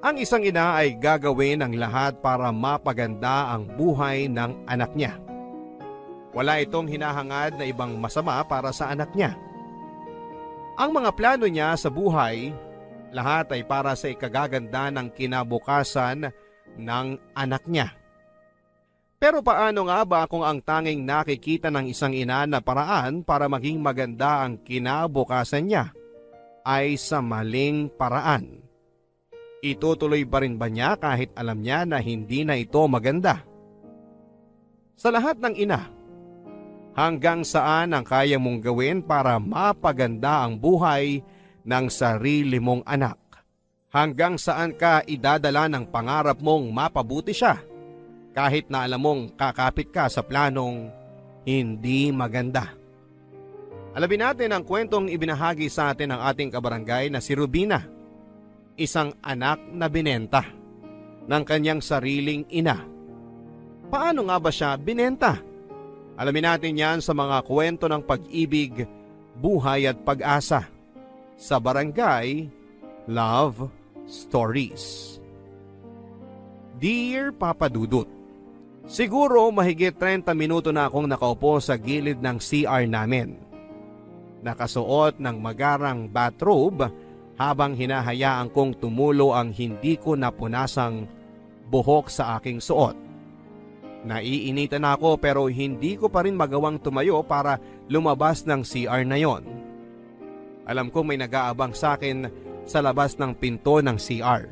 Ang isang ina ay gagawin ang lahat para mapaganda ang buhay ng anak niya. Wala itong hinahangad na ibang masama para sa anak niya. Ang mga plano niya sa buhay, lahat ay para sa ikagaganda ng kinabukasan ng anak niya. Pero paano nga ba kung ang tanging nakikita ng isang ina na paraan para maging maganda ang kinabukasan niya ay sa maling paraan? Itutuloy pa rin ba niya kahit alam niya na hindi na ito maganda? Sa lahat ng ina, hanggang saan ang kaya mong gawin para mapaganda ang buhay ng sarili mong anak? Hanggang saan ka idadala ng pangarap mong mapabuti siya kahit na alam mong kakapit ka sa planong hindi maganda? Alamin natin ang kwentong ibinahagi sa atin ng ating kabarangay na si Rubina, isang anak na binenta ng kanyang sariling ina. Paano nga ba siya binenta? Alamin natin yan sa mga kwento ng pag-ibig, buhay at pag-asa sa Barangay Love Stories. Dear Papa Dudut, siguro mahigit 30 minuto na akong nakaupo sa gilid ng CR namin. Nakasuot ng magarang bathrobe habang hinahayaan kong tumulo ang hindi ko napunasang buhok sa aking suot. Naiinitan ako pero hindi ko pa rin magawang tumayo para lumabas ng CR na yon. Alam ko may nag-aabang sa akin sa labas ng pinto ng CR.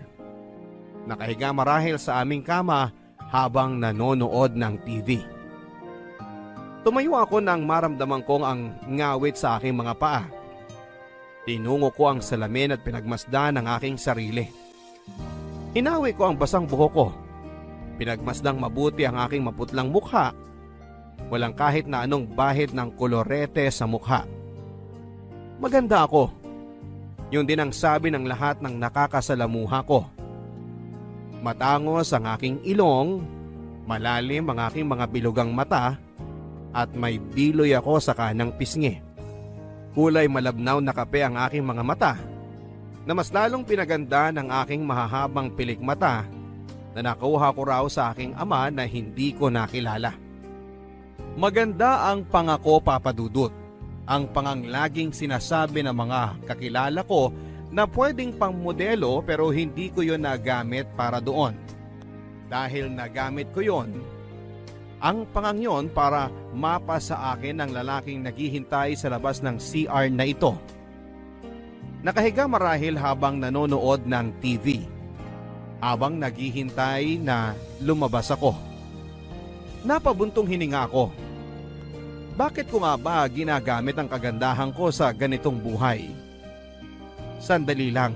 Nakahiga marahil sa aming kama habang nanonood ng TV. Tumayo ako nang maramdaman kong ang ngawit sa aking mga paa. Tinungo ko ang salamin at pinagmasdan ang aking sarili. Hinawi ko ang basang buhok ko. Pinagmasdang mabuti ang aking maputlang mukha. Walang kahit na anong bahid ng kolorete sa mukha. Maganda ako. Yun din ang sabi ng lahat ng nakakasalamuha ko. Matangos ang aking ilong, malalim ang aking mga bilugang mata, at may biloy ako sa kanang pisngi. Kulay malabnaw na kape ang aking mga mata na mas lalong pinaganda ng aking mahahabang pilikmata na nakuha ko raw sa aking ama na hindi ko nakilala. Maganda ang pangako, Papa Dudut. Ang panganglaging sinasabi ng mga kakilala ko na pwedeng pang modelo pero hindi ko yon nagamit para doon. Dahil nagamit ko yon, ang pangangyon para mapa sa akin ng lalaking naghihintay sa labas ng CR na ito. Nakahiga marahil habang nanonood ng TV. Habang naghihintay na lumabas ako. Napabuntong hininga ako. Bakit ko nga ba ginagamit ang kagandahan ko sa ganitong buhay? Sandali lang.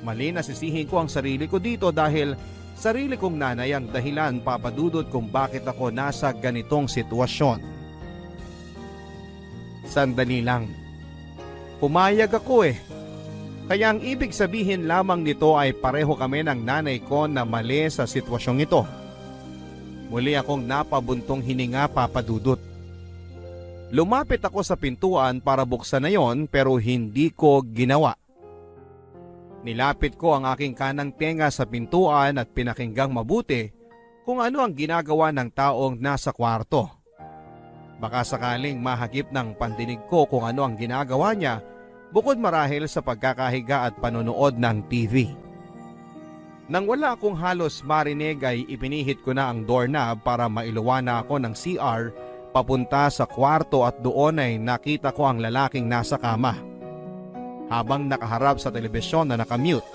Mali na sisihin ko ang sarili ko dito dahil sarili kong nanay ang dahilan, Papa Dudut, kung bakit ako nasa ganitong sitwasyon. Sandali lang. Pumayag ako eh. Kaya ang ibig sabihin lamang nito ay pareho kami ng nanay ko na mali sa sitwasyong ito. Muli akong napabuntong hininga, Papa Dudut. Lumapit ako sa pintuan para buksan na yon pero hindi ko ginawa. Nilapit ko ang aking kanang tenga sa pintuan at pinakinggang mabuti kung ano ang ginagawa ng taong nasa kwarto. Baka sakaling mahagip ng pandinig ko kung ano ang ginagawa niya bukod marahil sa pagkakahiga at panonood ng TV. Nang wala akong halos marinig ay ipinihit ko na ang doorknob para mailuwa na ako ng CR papunta sa kwarto at doon ay nakita ko ang lalaking nasa kama habang nakaharap sa telebisyon na nakamute.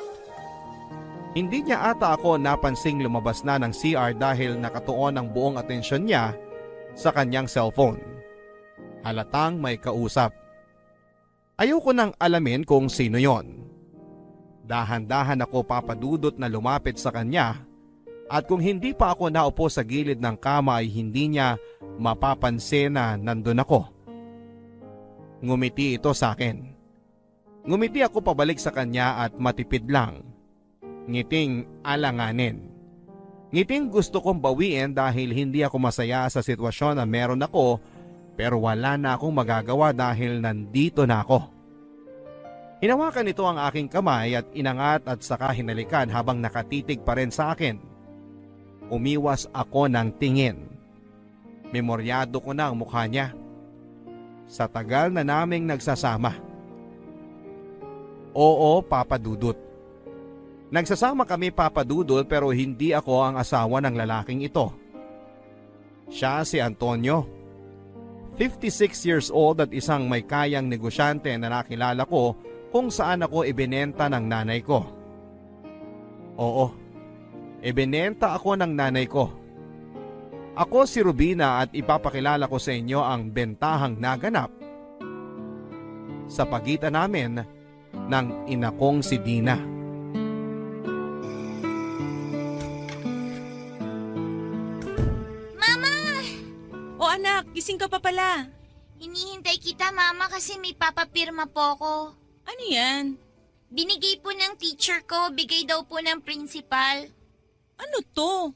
Hindi niya ata ako napansing lumabas na ng CR dahil nakatuon ang buong atensyon niya sa kanyang cellphone. Halatang may kausap. Ayoko nang alamin kung sino yon. Dahan-dahan ako, Papa Dudut, na lumapit sa kanya at kung hindi pa ako naupo sa gilid ng kama ay hindi niya mapapansin na nandun ako. Ngumiti ito sa akin. Ngumiti ako pabalik sa kanya at matipid lang. Ngiting alanganin. Ngiting gusto kong bawiin dahil hindi ako masaya sa sitwasyon na meron ako pero wala na akong magagawa dahil nandito na ako. Hinawakan nito ang aking kamay at inangat at saka hinalikan habang nakatitig pa rin sa akin. Umiwas ako ng tingin. Memoryado ko na ang mukha niya. Sa tagal na naming nagsasama. Oo, Papa Dudut. Nagsasama kami, Papa Dudut, pero hindi ako ang asawa ng lalaking ito. Siya si Antonio. 56 years old at isang may kayang negosyante na nakilala ko kung saan ako ibinenta ng nanay ko. Oo, ibinenta ako ng nanay ko. Ako si Rubina at ipapakilala ko sa inyo ang bentahang naganap sa pagitan namin ng ina kong si Dina. Mama! O anak, gising ka pa pala. Hinihintay kita, Mama, kasi may papapirma po ako. Ano yan? Binigay po ng teacher ko, bigay daw po ng principal. Ano to?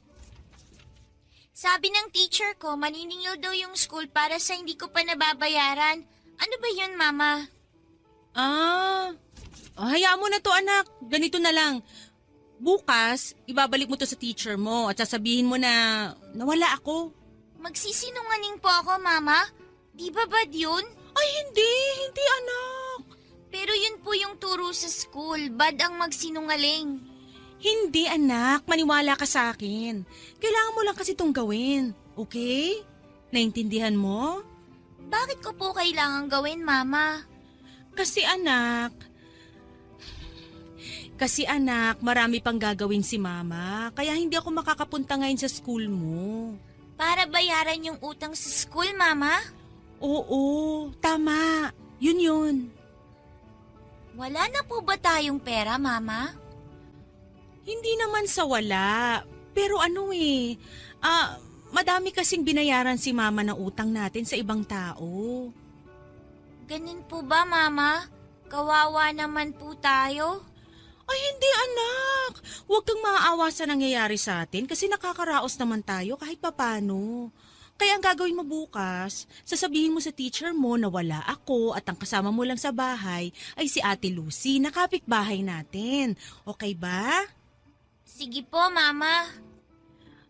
Sabi ng teacher ko, maniningil daw yung school para sa hindi ko pa nababayaran. Ano ba yun, Mama? Hayaan mo na to anak. Ganito na lang. Bukas, ibabalik mo to sa teacher mo at sasabihin mo na nawala ako. Magsisinungaling po ako, Mama? Di ba bad yun? Ay, hindi anak. Pero yun po yung turo sa school, bad ang magsinungaling. Hindi anak, maniwala ka sa akin. Kailangan mo lang kasi itong gawin, okay? Naintindihan mo? Bakit ko po kailangan gawin, Mama? Kasi anak, marami pang gagawin si Mama, kaya hindi ako makakapunta ngayon sa school mo. Para bayaran yung utang sa school, Mama? Oo, tama. Yun. Wala na po ba tayong pera, Mama? Hindi naman sa wala. Pero madami kasing binayaran si Mama ng utang natin sa ibang tao. Ganun po ba, Mama? Kawawa naman po tayo. Ay, hindi anak. Huwag kang maaawa sa nangyayari sa atin kasi nakakaraos naman tayo kahit papano. Kaya ang gagawin mo bukas, sasabihin mo sa teacher mo na wala ako at ang kasama mo lang sa bahay ay si Ate Lucy na kapitbahay natin. Okay ba? Sige po, Mama.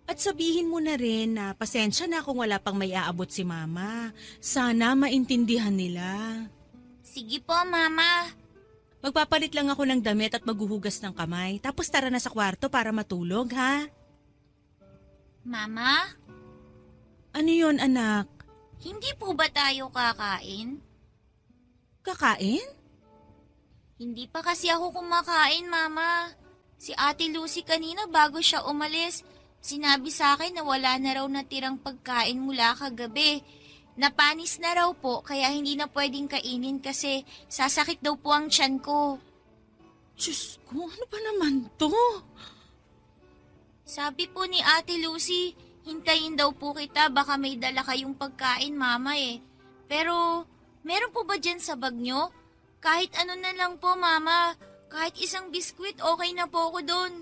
At sabihin mo na rin na pasensya na kung wala pang may aabot si Mama. Sana maintindihan nila. Sige po, Mama. Magpapalit lang ako ng damit at maghuhugas ng kamay. Tapos tara na sa kwarto para matulog, ha? Mama? Ano yon anak? Hindi po ba tayo kakain? Kakain? Hindi pa kasi ako kumakain, Mama. Si Ate Lucy kanina bago siya umalis, sinabi sa akin na wala na raw natirang pagkain mula kagabi. Napanis na raw po kaya hindi na pwedeng kainin kasi sasakit daw po ang tiyan ko. Diyos ko, ano ba naman to? Sabi po ni Ate Lucy, hintayin daw po kita baka may dala kayong pagkain, Mama eh. Pero meron po ba dyan sa bag nyo? Kahit ano na lang po, Mama. Kahit isang biskwit, okay na po ako doon.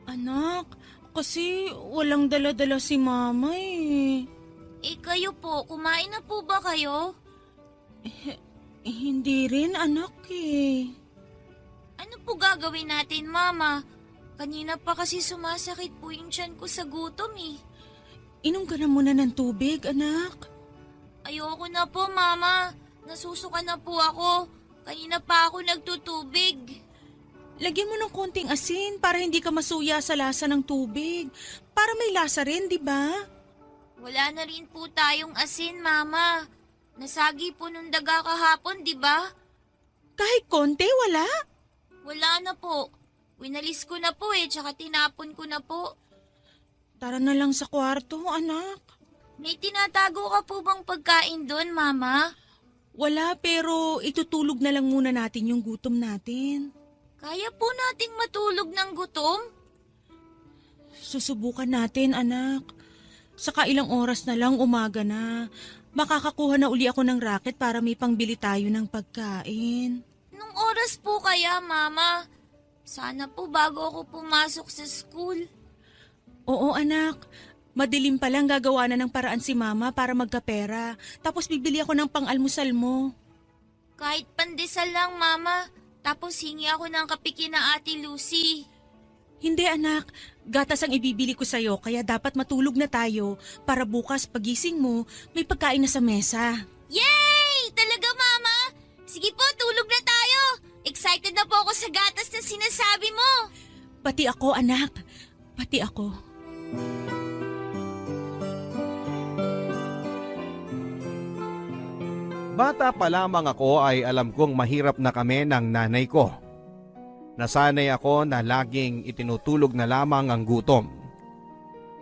Anak, kasi walang dala-dala si Mama eh. Eh kayo po, kumain na po ba kayo? Hindi rin anak eh. Ano po gagawin natin, Mama? Kanina pa kasi sumasakit po yung tiyan ko sa gutom eh. Inom ka na muna ng tubig, anak. Ayoko na po, Mama. Nasusuka na po ako. Kanina pa ako nagtutubig. Lagyan mo ng konting asin para hindi ka masuya sa lasa ng tubig. Para may lasa rin, di ba? Wala na rin po tayong asin, Mama. Nasagi po nung daga kahapon, di ba? Kahit konti, wala? Wala na po. Winalis ko na po tsaka tinapon ko na po. Tara na lang sa kwarto, anak. May tinatago ka po bang pagkain doon, Mama? Wala, pero itutulog na lang muna natin yung gutom natin. Kaya po nating matulog ng gutom? Susubukan natin, anak. Saka ilang oras na lang umaga na. Makakakuha na uli ako ng racket para may pangbili tayo ng pagkain. Nung oras po kaya, Mama? Sana po bago ako pumasok sa school. Oo, anak. Madilim pa lang gagawa na ng paraan si Mama para magkapera. Tapos bibili ako ng pang-almusal mo. Kahit pandesal lang, Mama. Tapos hingi ako ng kape kina Ate Lucy. Hindi anak, gatas ang ibibili ko sa'yo kaya dapat matulog na tayo para bukas pagising mo may pagkain na sa mesa. Yay! Talaga, Mama? Sige po, tulog na tayo. Excited na po ako sa gatas na sinasabi mo. Pati ako anak, pati ako. Bata pa lamang ako ay alam kong mahirap na kami ng nanay ko. Nasanay ako na laging itinutulog na lamang ang gutom.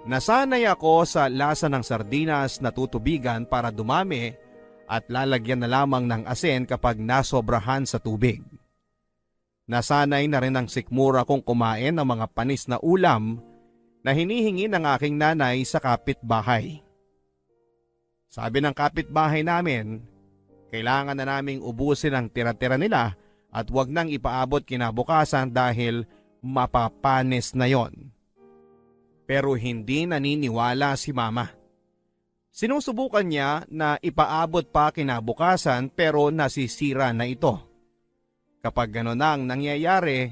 Nasanay ako sa lasa ng sardinas na tutubigan para dumami at lalagyan na lamang ng asin kapag nasobrahan sa tubig. Nasanay na rin ang sikmura kong kumain ng mga panis na ulam na hinihingi ng aking nanay sa kapitbahay. Sabi ng kapitbahay namin, kailangan na naming ubusin ang tira-tira nila at wag nang ipaabot kinabukasan dahil mapapanis na yon. Pero hindi naniniwala si Mama. Sinusubukan niya na ipaabot pa kinabukasan pero nasisira na ito. Kapag gano'n na ang nangyayari,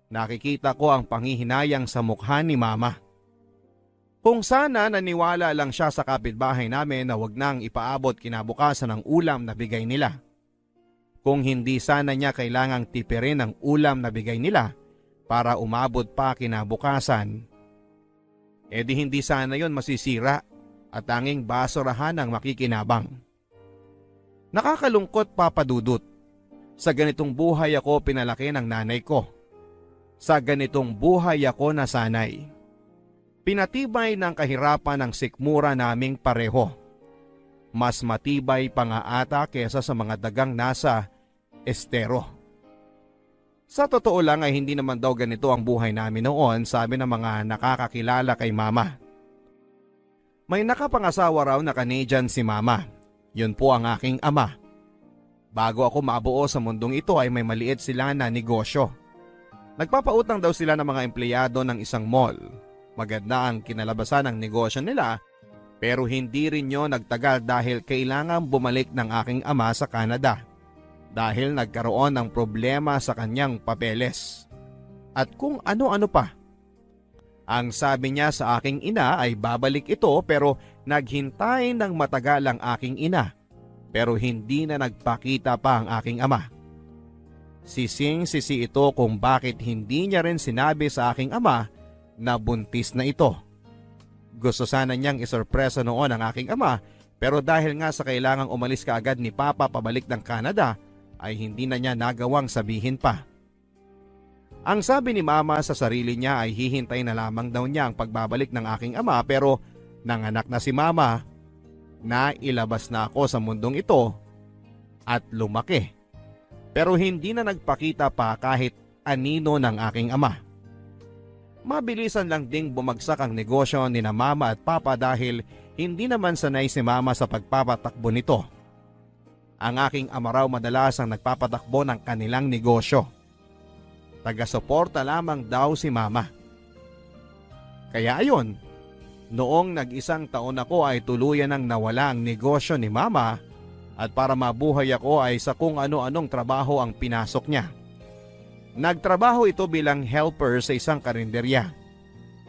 nakikita ko ang panghihinayang sa mukha ni Mama. Kung sana naniwala lang siya sa kapitbahay namin na wag nang ipaabot kinabukasan ang ulam na bigay nila. Kung hindi sana niya kailangang tipirin ang ulam na bigay nila para umabot pa kinabukasan, edi hindi sana yon masisira at tanging basurahan ang makikinabang. Nakakalungkot, Papa Dudut. Sa ganitong buhay ako pinalaki ng nanay ko. Sa ganitong buhay ako nasanay. Pinatibay ng kahirapan ng sikmura naming pareho. Mas matibay pa nga ata kesa sa mga dagang nasa estero. Sa totoo lang ay hindi naman daw ganito ang buhay namin noon, sabi ng mga nakakakilala kay Mama. May nakapangasawa raw na Canadian si Mama. Yun po ang aking ama. Bago ako mabuo sa mundong ito ay may maliit sila na negosyo. Nagpapautang daw sila ng mga empleyado ng isang mall. Maganda ang kinalabasan ng negosyo nila pero hindi rin yun nagtagal dahil kailangan bumalik ng aking ama sa Canada dahil nagkaroon ng problema sa kanyang papeles at kung ano-ano pa. Ang sabi niya sa aking ina ay babalik ito pero naghintay ng matagal ang aking ina pero hindi na nagpakita pa ang aking ama. Sising-sisi ito kung bakit hindi niya rin sinabi sa aking ama na buntis na ito. Gusto sana niyang isorpresa noon ang aking ama pero dahil nga sa kailangang umalis kaagad ni Papa pabalik ng Canada ay hindi na niya nagawang sabihin pa. Ang sabi ni Mama sa sarili niya ay hihintay na lamang daw niya ang pagbabalik ng aking ama pero nanganak na si Mama, nailabas na ako sa mundong ito at lumaki. Pero hindi na nagpakita pa kahit anino ng aking ama. Mabilisan lang ding bumagsak ang negosyo ni na Mama at Papa dahil hindi naman sanay si Mama sa pagpapatakbo nito. Ang aking ama raw madalas ang nagpapatakbo ng kanilang negosyo. Taga-suporta lamang daw si Mama. Kaya ayon, noong nag-isang taon ako ay tuluyan nang nawala ang negosyo ni Mama at para mabuhay ako ay sa kung ano-anong trabaho ang pinasok niya. Nagtrabaho ito bilang helper sa isang karinderya.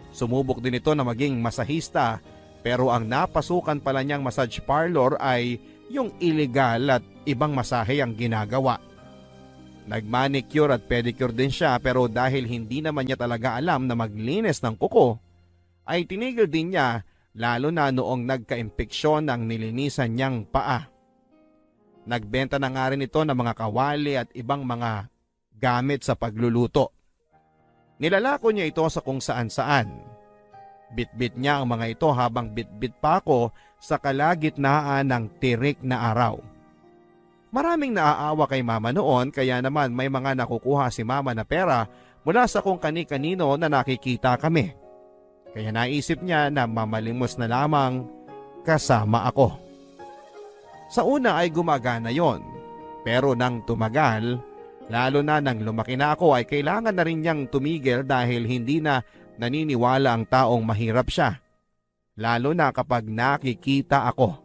Sumubok din ito na maging masahista pero ang napasukan pala niyang massage parlor ay yung illegal at ibang masahe ang ginagawa. Nagmanicure at pedicure din siya pero dahil hindi naman niya talaga alam na maglinis ng kuko, ay tinigil din niya lalo na noong nagka-impeksyon ng nilinisan niyang paa. Nagbenta na nga rin ito ng mga kawali at ibang mga gamit sa pagluluto. Nilalako niya ito sa kung saan-saan. Bitbit niya ang mga ito habang bitbit pa ako sa kalagitnaan ng tirik na araw. Maraming naaawa kay Mama noon kaya naman may mga nakukuha si Mama na pera mula sa kung kani-kanino na nakikita kami. Kaya naisip niya na mamalimos na lamang kasama ako. Sa una ay gumagana yon, pero nang tumagal, lalo na nang lumaki na ako ay kailangan na rin niyang tumigil dahil hindi na naniniwala ang taong mahirap siya. Lalo na kapag nakikita ako.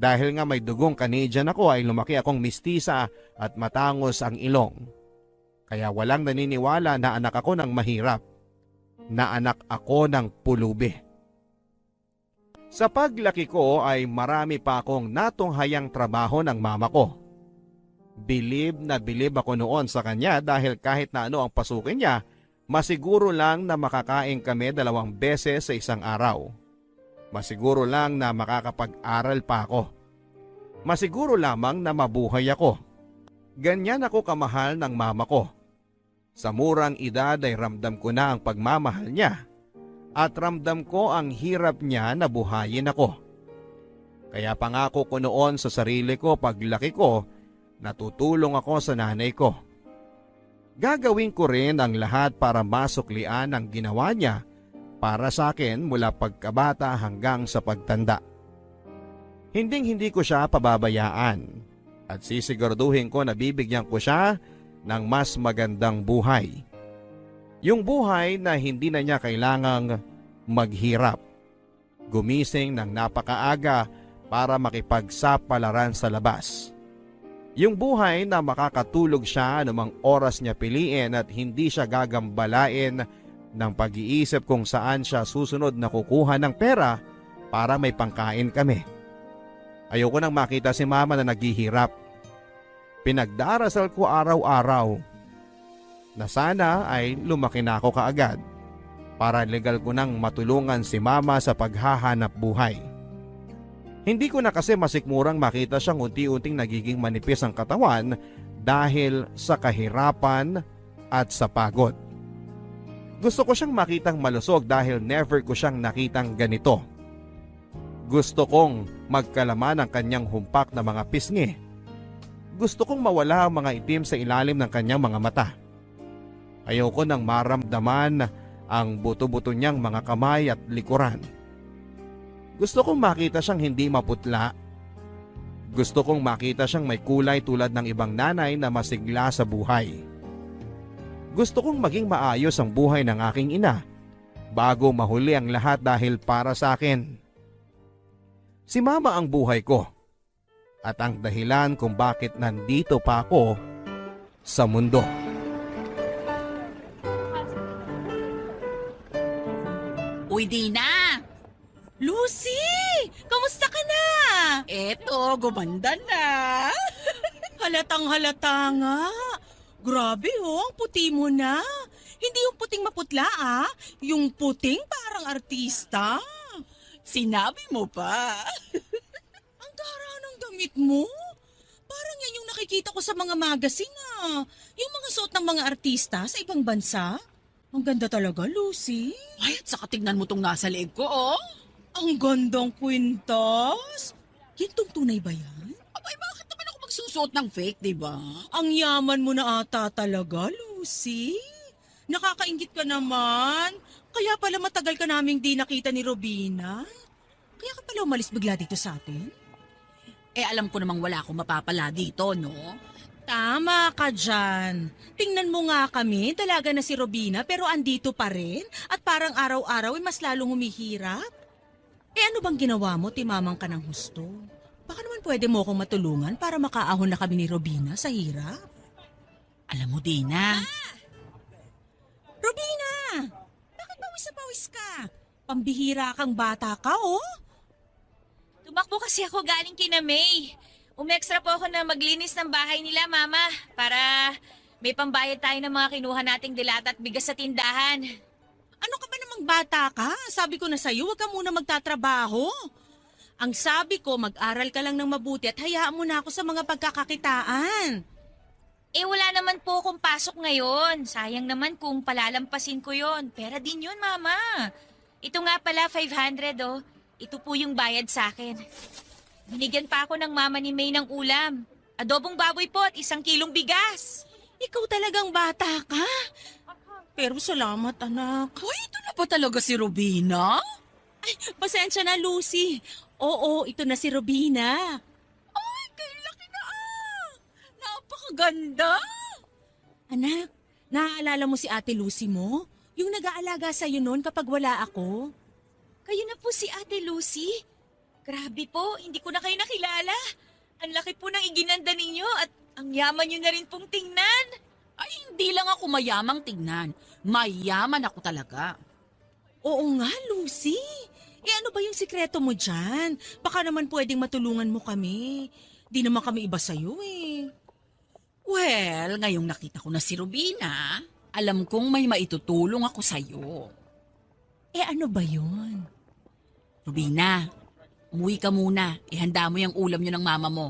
Dahil nga may dugong Canadian ako ay lumaki akong mistisa at matangos ang ilong. Kaya walang naniniwala na anak ako ng mahirap, na anak ako ng pulubi. Sa paglaki ko ay marami pa akong natunghayang trabaho ng mama ko. Bilib na bilib ako noon sa kanya dahil kahit na ano ang pasukin niya, masiguro lang na makakain kami 2 beses sa isang araw. Masiguro lang na makakapag-aral pa ako. Masiguro lamang na mabuhay ako. Ganyan ako kamahal ng mama ko. Sa murang edad ay ramdam ko na ang pagmamahal niya at ramdam ko ang hirap niya na buhayin ako. Kaya pangako ko noon sa sarili ko paglaki ko, natutulong ako sa nanay ko. Gagawin ko rin ang lahat para masuklian ang ginawa niya para sa akin mula pagkabata hanggang sa pagtanda. Hinding-hindi ko siya pababayaan at sisiguraduhin ko na bibigyan ko siya ng mas magandang buhay. Yung buhay na hindi na niya kailangang maghirap. Gumising ng napakaaga para makipagsapalaran sa labas. Yung buhay na makakatulog siya anumang oras niya piliin at hindi siya gagambalain ng pag-iisip kung saan siya susunod na kukuha ng pera para may pangkain kami. Ayoko nang makita si mama na naghihirap. Pinagdarasal ko araw-araw na sana ay lumaki na ako kaagad para legal ko nang matulungan si mama sa paghahanap buhay. Hindi ko na kasi masikmurang makita siyang unti-unting nagiging manipis ang katawan dahil sa kahirapan at sa pagod. Gusto ko siyang makitang malusog dahil never ko siyang nakitang ganito. Gusto kong magkalaman ang kanyang humpak na mga pisngi. Gusto kong mawala ang mga itim sa ilalim ng kanyang mga mata. Ayoko nang maramdaman ang buto-buto niyang mga kamay at likuran. Gusto kong makita siyang hindi maputla. Gusto kong makita siyang may kulay tulad ng ibang nanay na masigla sa buhay. Gusto kong maging maayos ang buhay ng aking ina bago mahuli ang lahat dahil para sa akin. Si mama ang buhay ko at ang dahilan kung bakit nandito pa ako sa mundo. Uy, Dina! Lucy! Kamusta ka na? Eto, gumanda na. Halatang halata nga. Grabe ang puti mo na. Hindi yung puting maputla yung puting parang artista. Sinabi mo pa. Ang dara ng damit mo. Parang yan yung nakikita ko sa mga magazine Yung mga suot ng mga artista sa ibang bansa. Ang ganda talaga, Lucy. Ay, at saka tignan mo tong nasa leeg ko, oh. Ang gandang kwintas. Yan tong tunay ba yan? Abay, bakit naman ako magsusuot ng fake, di ba? Ang yaman mo na ata talaga, Lucy. Nakakaingit ka naman. Kaya pala matagal ka naming di nakita ni Robina. Kaya ka pala umalis bigla dito sa atin? Eh, alam ko namang wala akong mapapala dito, no? Tama ka dyan. Tingnan mo nga kami, dalaga na si Robina pero andito pa rin at parang araw-araw ay mas lalong humihirap. Eh ano bang ginawa mo, timamang ka ng husto? Baka naman pwede mo akong matulungan para makaahon na kami ni Robina sa hirap. Alam mo, Dina. Robina! Bakit pawis na pawis ka? Pambihira kang bata ka, oh. Tumakbo kasi ako galing kina May. Umextra po ako na maglinis ng bahay nila, Mama, para may pambayad tayo ng mga kinuha nating dilata at bigas sa tindahan. Ano ka ba namang bata ka? Sabi ko na sa'yo, huwag ka muna magtatrabaho. Ang sabi ko, mag-aral ka lang ng mabuti at hayaan mo na ako sa mga pagkakakitaan. Eh wala naman po akong pasok ngayon. Sayang naman kung palalampasin ko yon. Pera din yun, Mama. Ito nga pala, 500 oh. Ito po yung bayad sa akin. Binigyan pa ako ng mama ni May ng ulam. Adobong baboy po at 1 kilong bigas. Ikaw talagang bata ka. Pero salamat, anak. Uy, ito na ba talaga si Robina? Ay, pasensya na, Lucy. Oo, ito na si Robina. Ay, kay laki na Napakaganda. Anak, naaalala mo si Ate Lucy mo? Yung nag-aalaga sa'yo noon kapag wala ako? Kayo na po si Ate Lucy. Grabe po, hindi ko na kayo nakilala. Ang laki po ng iginanda ninyo at ang yaman nyo na rin pong tingnan. Ay, hindi lang ako mayamang tignan. Mayaman ako talaga. Oo nga, Lucy. Ano ba yung sikreto mo dyan? Baka naman pwedeng matulungan mo kami. Di naman kami iba sa'yo eh. Well, ngayong nakita ko na si Rubina, alam kong may maitutulong ako sa'yo. Ano ba yun? Rubina, umuwi ka muna. Ihanda mo yung ulam nyo ng mama mo.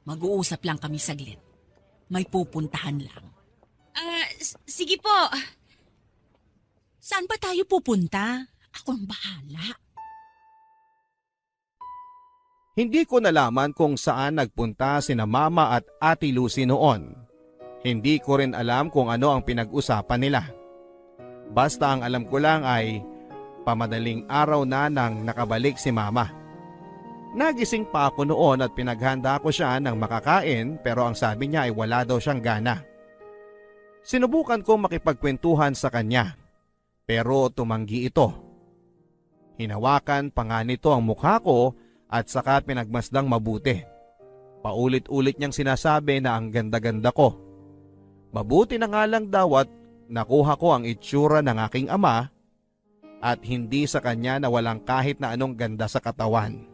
Mag-uusap lang kami saglit. May pupuntahan lang. Sige po. Saan ba tayo pupunta? Ako ang bahala. Hindi ko nalaman kung saan nagpunta sina Mama at Ate Lucy noon. Hindi ko rin alam kung ano ang pinag-usapan nila. Basta ang alam ko lang ay pamadaling araw na nang nakabalik si Mama. Nagising pa ako noon at pinaghanda ko siya ng makakain pero ang sabi niya ay wala daw siyang gana. Sinubukan kong makipagkwentuhan sa kanya pero tumanggi ito. Hinawakan pa nga nito ang mukha ko at saka pinagmasdang mabuti. Paulit-ulit niyang sinasabi na ang ganda-ganda ko. Mabuti na nga lang daw at nakuha ko ang itsura ng aking ama at hindi sa kanya na walang kahit na anong ganda sa katawan.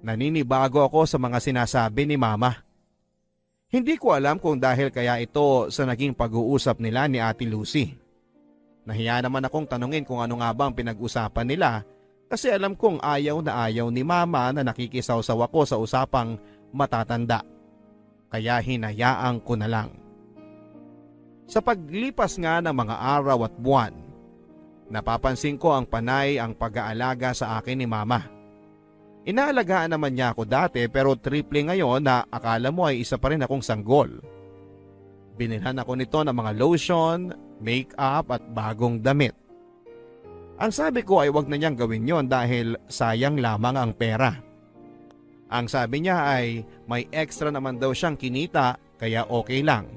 Naninibago ako sa mga sinasabi ni Mama. Hindi ko alam kung dahil kaya ito sa naging pag-uusap nila ni Ate Lucy. Nahiya naman akong tanungin kung ano nga ba ang pinag-usapan nila kasi alam kong ayaw na ayaw ni Mama na nakikisawsaw ako sa usapang matatanda. Kaya hinayaan ko na lang. Sa paglipas nga ng mga araw at buwan, napapansin ko ang panay ang pag-aalaga sa akin ni Mama. Inaalagaan naman niya ako dati pero triple ngayon na akala mo ay isa pa rin akong sanggol. Binilhan ako nito ng mga lotion, make-up at bagong damit. Ang sabi ko ay wag na niyang gawin yon dahil sayang lamang ang pera. Ang sabi niya ay may extra naman daw siyang kinita kaya okay lang.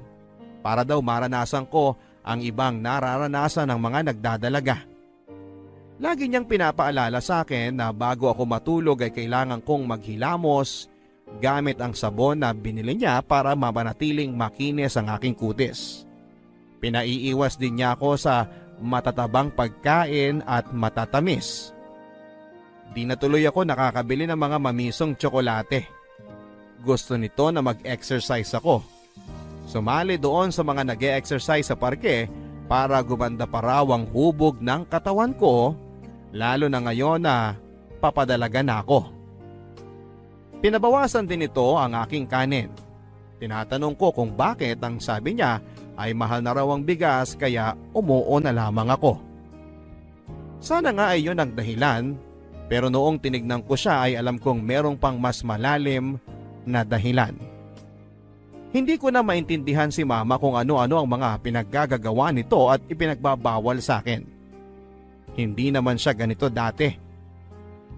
Para daw maranasan ko ang ibang nararanasan ng mga nagdadalaga. Lagi niyang pinapaalala sa akin na bago ako matulog ay kailangan kong maghilamos gamit ang sabon na binili niya para mapanatiling makinis ang aking kutis. Pinaiiwas din niya ako sa matatabang pagkain at matatamis. Di na tuloy ako nakakabili ng mga mamisong tsokolate. Gusto nito na mag-exercise ako. Sumali doon sa mga nag-e-exercise sa parke para gumanda pa raw ang hubog ng katawan ko, lalo na ngayon na papadalaga na ako. Pinabawasan din ito ang aking kanin. Tinatanong ko kung bakit ang sabi niya ay mahal na raw ang bigas kaya umuo na lamang ako. Sana nga ay yun ang dahilan pero noong tinignan ko siya ay alam kong merong pang mas malalim na dahilan. Hindi ko na maintindihan si Mama kung ano-ano ang mga pinaggagawa nito at ipinagbabawal sa akin. Hindi naman siya ganito dati.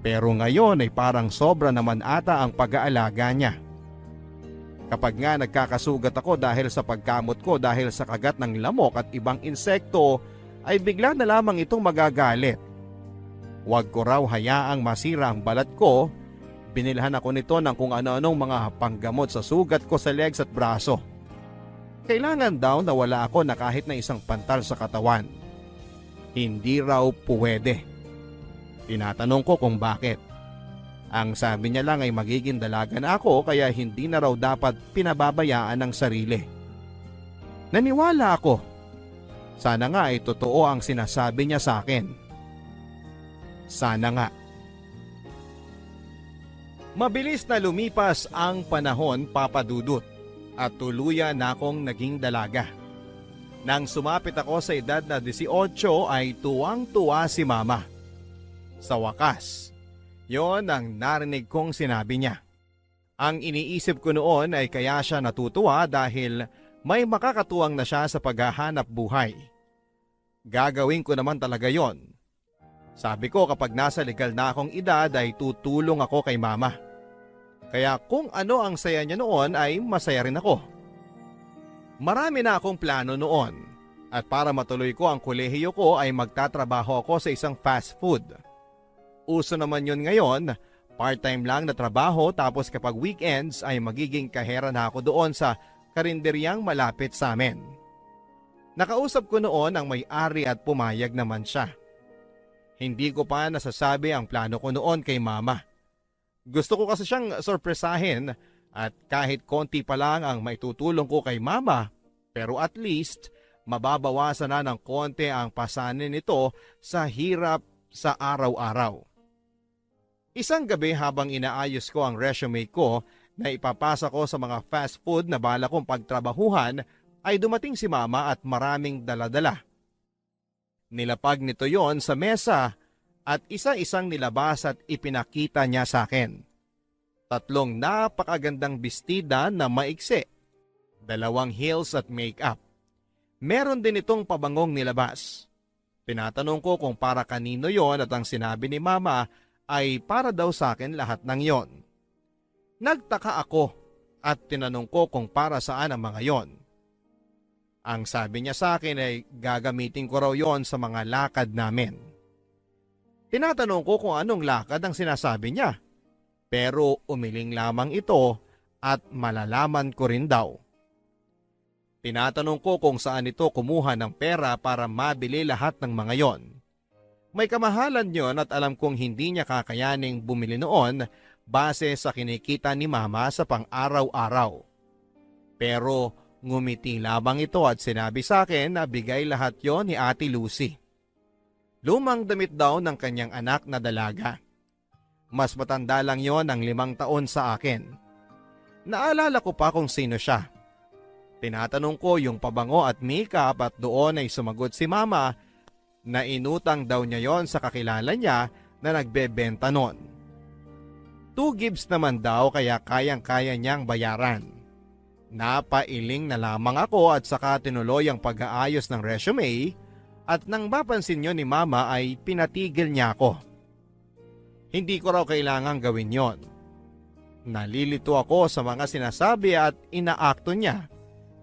Pero ngayon ay parang sobra naman ata ang pag-aalaga niya. Kapag nga nagkakasugat ako dahil sa pagkamot ko dahil sa kagat ng lamok at ibang insekto, ay bigla na lamang itong magagalit. Huwag ko raw hayaang masira ang balat ko. Binilhan ako nito ng kung ano-anong mga panggamot sa sugat ko sa legs at braso. Kailangan daw na wala ako na kahit na isang pantal sa katawan. Hindi raw puwede. Tinatanong ko kung bakit. Ang sabi niya lang ay magiging dalaga na ako kaya hindi na raw dapat pinababayaan ng sarili. Naniwala ako. Sana nga ay totoo ang sinasabi niya sa akin. Sana nga. Mabilis na lumipas ang panahon, Papa Dudut, at tuluyan na akong naging dalaga. Nang sumapit ako sa edad na 18 ay tuwang-tuwa si Mama. Sa wakas, yon ang narinig kong sinabi niya. Ang iniisip ko noon ay kaya siya natutuwa dahil may makakatuwang na siya sa paghahanap buhay. Gagawin ko naman talaga yon. Sabi ko kapag nasa legal na akong edad ay tutulong ako kay Mama. Kaya kung ano ang saya niya noon ay masaya rin ako. Marami na akong plano noon at para matuloy ko ang kolehiyo ko ay magtatrabaho ako sa isang fast food. Uso naman yun ngayon Part-time lang na trabaho tapos kapag weekends ay magiging kahera na ako doon sa karinderyang malapit sa amin. Nakausap ko noon ang may-ari at pumayag naman siya. Hindi ko pa nasasabi ang plano ko noon kay mama. Gusto ko kasi siyang sorpresahin at kahit konti pa lang ang maitutulong ko kay mama, pero at least mababawasan na ng konti ang pasanin nito sa hirap sa araw-araw. Isang gabi habang inaayos ko ang resume ko na ipapasa ko sa mga fast food na bala kong pagtrabahuhan ay dumating si mama at maraming daladala. Nilapag nito yon sa mesa at isa-isang nilabas at ipinakita niya sa akin. 3 napakagandang bestida na maiksi, 2 heels at makeup. Meron din itong pabangong nilabas. Tinatanong ko kung para kanino yon at ang sinabi ni mama ay para daw sa akin lahat ng yon. Nagtaka ako at tinanong ko kung para saan ang mga yon. Ang sabi niya sa akin ay gagamitin ko raw yon sa mga lakad namin. Tinatanong ko kung anong lakad ang sinasabi niya, pero umiling lamang ito at malalaman ko rin daw. Tinatanong ko kung saan ito kumuha ng pera para mabili lahat ng mga yon. May kamahalan yon at alam kong hindi niya kakayaning bumili noon base sa kinikita ni mama sa pang-araw-araw. Pero ngumiti lamang ito at sinabi sa akin na bigay lahat yon ni Ate Lucy. Lumang damit daw ng kanyang anak na dalaga. Mas matanda lang yon ng 5 taon sa akin. Naalala ko pa kung sino siya. Tinatanong ko yung pabango at makeup at doon ay sumagot si mama na inutang daw niya yon sa kakilala niya na nagbebenta noon. 2 gibs naman daw kaya kayang-kaya niyang bayaran. Napailing na lamang ako at saka tinuloy ang pag-aayos ng resume at nang mapansin niyo ni mama ay pinatigil niya ako. Hindi ko raw kailangang gawin yon. Nalilito ako sa mga sinasabi at inaakto niya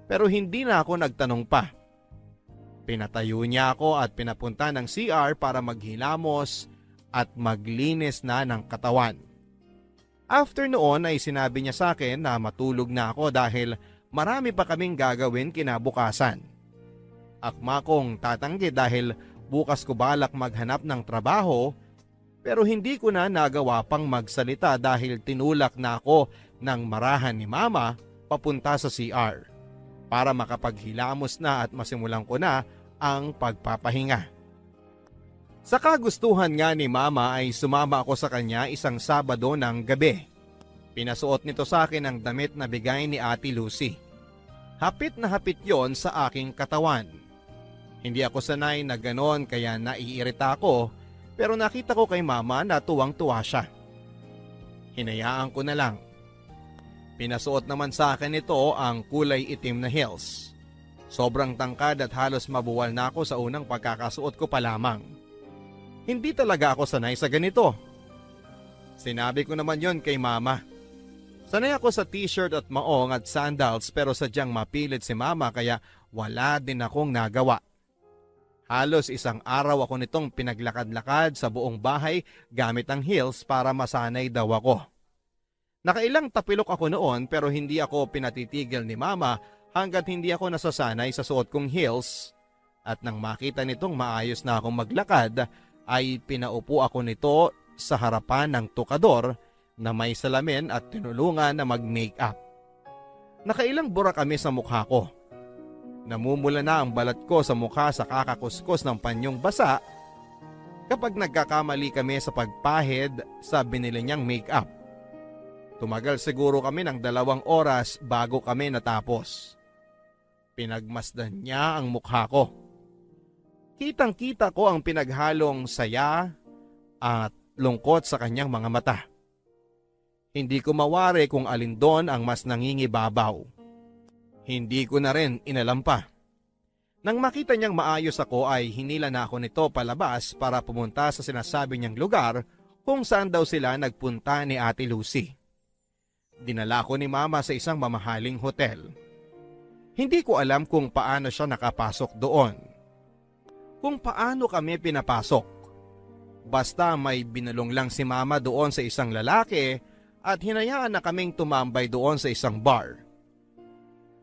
pero hindi na ako nagtanong pa. Pinatayo niya ako at pinapunta ng CR para maghilamos at maglinis na ng katawan. After noon ay sinabi niya sa akin na matulog na ako dahil marami pa kaming gagawin kinabukasan. Akma kong tatanggi dahil bukas ko balak maghanap ng trabaho pero hindi ko na nagawa pang magsalita dahil tinulak na ako ng marahan ni mama papunta sa CR para makapaghilamos na at masimulan ko na ang pagpapahinga. Sa kagustuhan nga ni mama ay sumama ako sa kanya isang Sabado ng gabi. Pinasuot nito sa akin ang damit na bigay ni Ate Lucy. Hapit na hapit yon sa aking katawan. Hindi ako sanay na ganon kaya naiirita ako pero nakita ko kay mama na tuwang-tuwa siya. Hinayaan ko na lang. Pinasuot naman sa akin ito ang kulay itim na heels. Sobrang tangkad at halos mabuwal na ako sa unang pagkakasuot ko pa lamang. Hindi talaga ako sanay sa ganito. Sinabi ko naman yon kay mama. Sanay ako sa t-shirt at maong at sandals pero sadyang mapilit si mama kaya wala din akong nagawa. Halos 1 araw ako nitong pinaglakad-lakad sa buong bahay gamit ang heels para masanay daw ako. Nakailang tapilok ako noon pero hindi ako pinatitigil ni mama hanggat hindi ako nasasanay sa suot kong heels at nang makita nitong maayos na akong maglakad ay pinaupo ako nito sa harapan ng tukador na may salamin at tinulungan na mag-makeup. Nakailang bura kami sa mukha ko. Namumula na ang balat ko sa mukha sa kakakuskus ng panyong basa kapag nagkakamali kami sa pagpahid sa binili niyang makeup. Tumagal siguro kami ng 2 oras bago kami natapos. Pinagmasdan niya ang mukha ko. Kitang-kita ko ang pinaghalong saya at lungkot sa kanyang mga mata. Hindi ko mawari kung alin doon ang mas nangingibabaw. Hindi ko na rin inalam pa. Nang makita niyang maayos ako ay hinila na ako nito palabas para pumunta sa sinasabi niyang lugar kung saan daw sila nagpunta ni Ate Lucy. Dinala ko ni mama sa isang mamahaling hotel. Hindi ko alam kung paano siya nakapasok doon. Kung paano kami pinapasok. Basta may binulong lang si mama doon sa isang lalaki at hinayaan na kaming tumambay doon sa isang bar.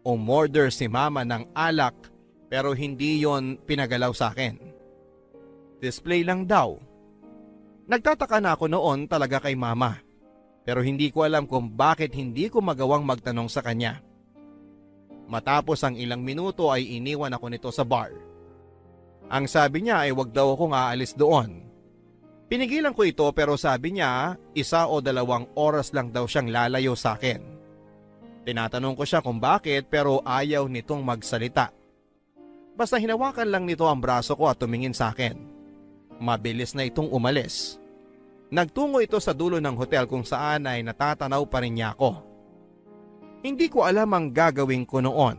Umorder si mama ng alak pero hindi yon pinagalaw sa akin. Display lang daw. Nagtataka na ako noon talaga kay mama pero hindi ko alam kung bakit hindi ko magawang magtanong sa kanya. Matapos ang ilang minuto ay iniwan ako nito sa bar. Ang sabi niya ay wag daw akong aalis doon. Pinigilan ko ito pero sabi niya 1 o 2 oras lang daw siyang lalayo sa akin. Tinatanong ko siya kung bakit pero ayaw nitong magsalita. Basta hinawakan lang nito ang braso ko at tumingin sa akin. Mabilis na itong umalis. Nagtungo ito sa dulo ng hotel kung saan ay natatanaw pa rin niya ako. Hindi ko alam ang gagawin ko noon.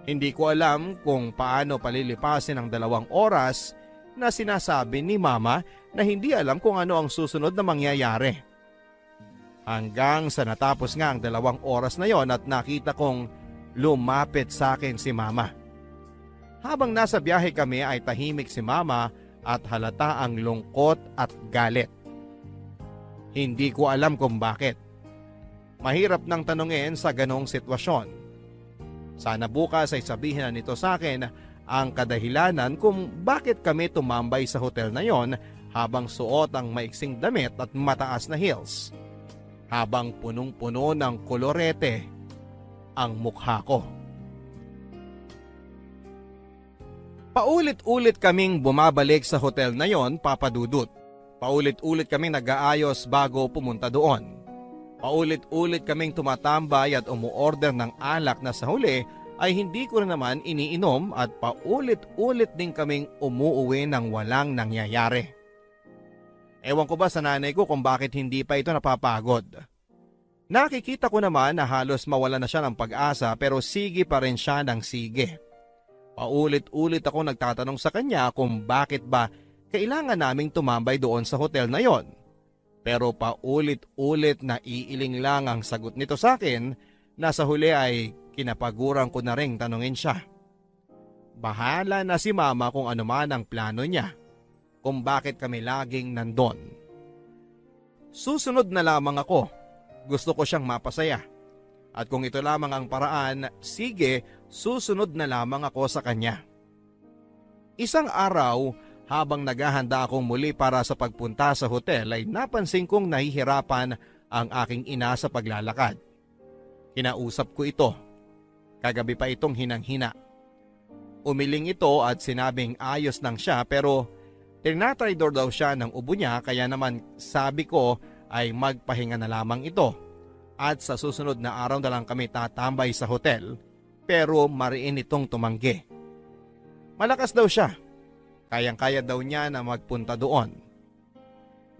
Hindi ko alam kung paano palilipasin ang 2 oras na sinasabi ni mama na hindi alam kung ano ang susunod na mangyayari. Hanggang sa natapos nga ang 2 oras na yon at nakita kong lumapit sa akin si mama. Habang nasa biyahe kami ay tahimik si mama at halata ang lungkot at galit. Hindi ko alam kung bakit. Mahirap nang tanungin sa ganong sitwasyon. Sana bukas ay sabihin na nito sa akin ang kadahilanan kung bakit kami tumambay sa hotel na yon habang suot ang maiksing damit at mataas na heels. Habang punong-puno ng kolorete ang mukha ko. Paulit-ulit kaming bumabalik sa hotel na yon, Papa Dudut. Paulit-ulit kaming nag-aayos bago pumunta doon. Paulit-ulit kaming tumatambay at umuorder ng alak na sa huli ay hindi ko na naman iniinom at paulit-ulit din kaming umuuwi nang walang nangyayari. Ewan ko ba sa nanay ko kung bakit hindi pa ito napapagod. Nakikita ko naman na halos mawala na siya ng pag-asa pero sige pa rin siya ng sige. Paulit-ulit ako nagtatanong sa kanya kung bakit ba kailangan naming tumambay doon sa hotel na yon. Pero paulit-ulit na iiling lang ang sagot nito sa akin na sa huli ay kinapaguran ko na ring tanungin siya. Bahala na si mama kung ano man ang plano niya, kung bakit kami laging nandun. Susunod na lamang ako, gusto ko siyang mapasaya. At kung ito lamang ang paraan, sige, susunod na lamang ako sa kanya. Isang araw, habang naghahanda akong muli para sa pagpunta sa hotel ay napansin kong nahihirapan ang aking ina sa paglalakad. Kinausap ko ito. Kagabi pa itong hinang-hina. Umiling ito at sinabing ayos lang siya pero tinatridor daw siya ng ubo niya kaya naman sabi ko ay magpahinga na lamang ito. At sa susunod na araw na lang kami tatambay sa hotel pero mariin itong tumanggi. Malakas daw siya. Kayang-kaya daw niya na magpunta doon.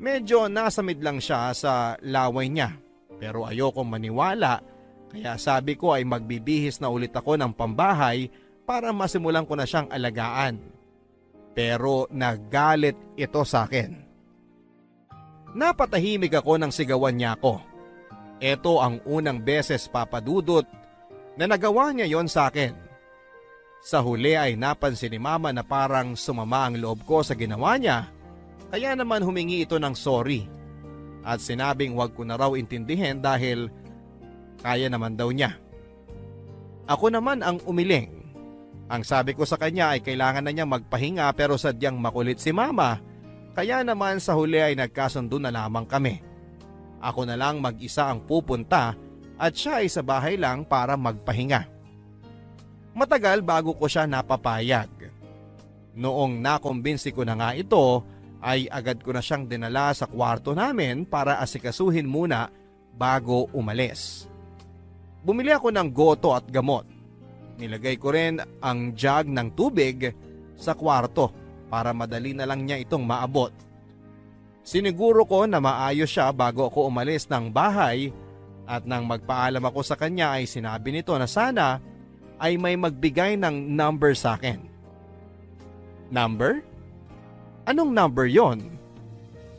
Medyo nasamid lang siya sa laway niya pero ayokong maniwala kaya sabi ko ay magbibihis na ulit ako ng pambahay para masimulan ko na siyang alagaan. Pero nagalit ito sa akin. Napatahimik ako nang sigawan niya ako. Ito ang unang beses, Papa Dudut, na nagawa niya yon sa akin. Sa huli ay napansin ni mama na parang sumama ang loob ko sa ginawa niya, kaya naman humingi ito ng sorry. At sinabing wag ko na raw intindihin dahil kaya naman daw niya. Ako naman ang umiling. Ang sabi ko sa kanya ay kailangan na niya magpahinga pero sadyang makulit si mama, kaya naman sa huli ay nagkasundo na lamang kami. Ako na lang mag-isa ang pupunta at siya ay sa bahay lang para magpahinga. Matagal bago ko siya napapayag. Noong nakumbinsi ko na nga ito, ay agad ko na siyang dinala sa kwarto namin para asikasuhin muna bago umalis. Bumili ako ng goto at gamot. Nilagay ko rin ang jug ng tubig sa kwarto para madali na lang niya itong maabot. Siniguro ko na maayos siya bago ako umalis ng bahay at nang magpaalam ako sa kanya ay sinabi nito na sana ay may magbigay ng number sa akin. Number? Anong number yon?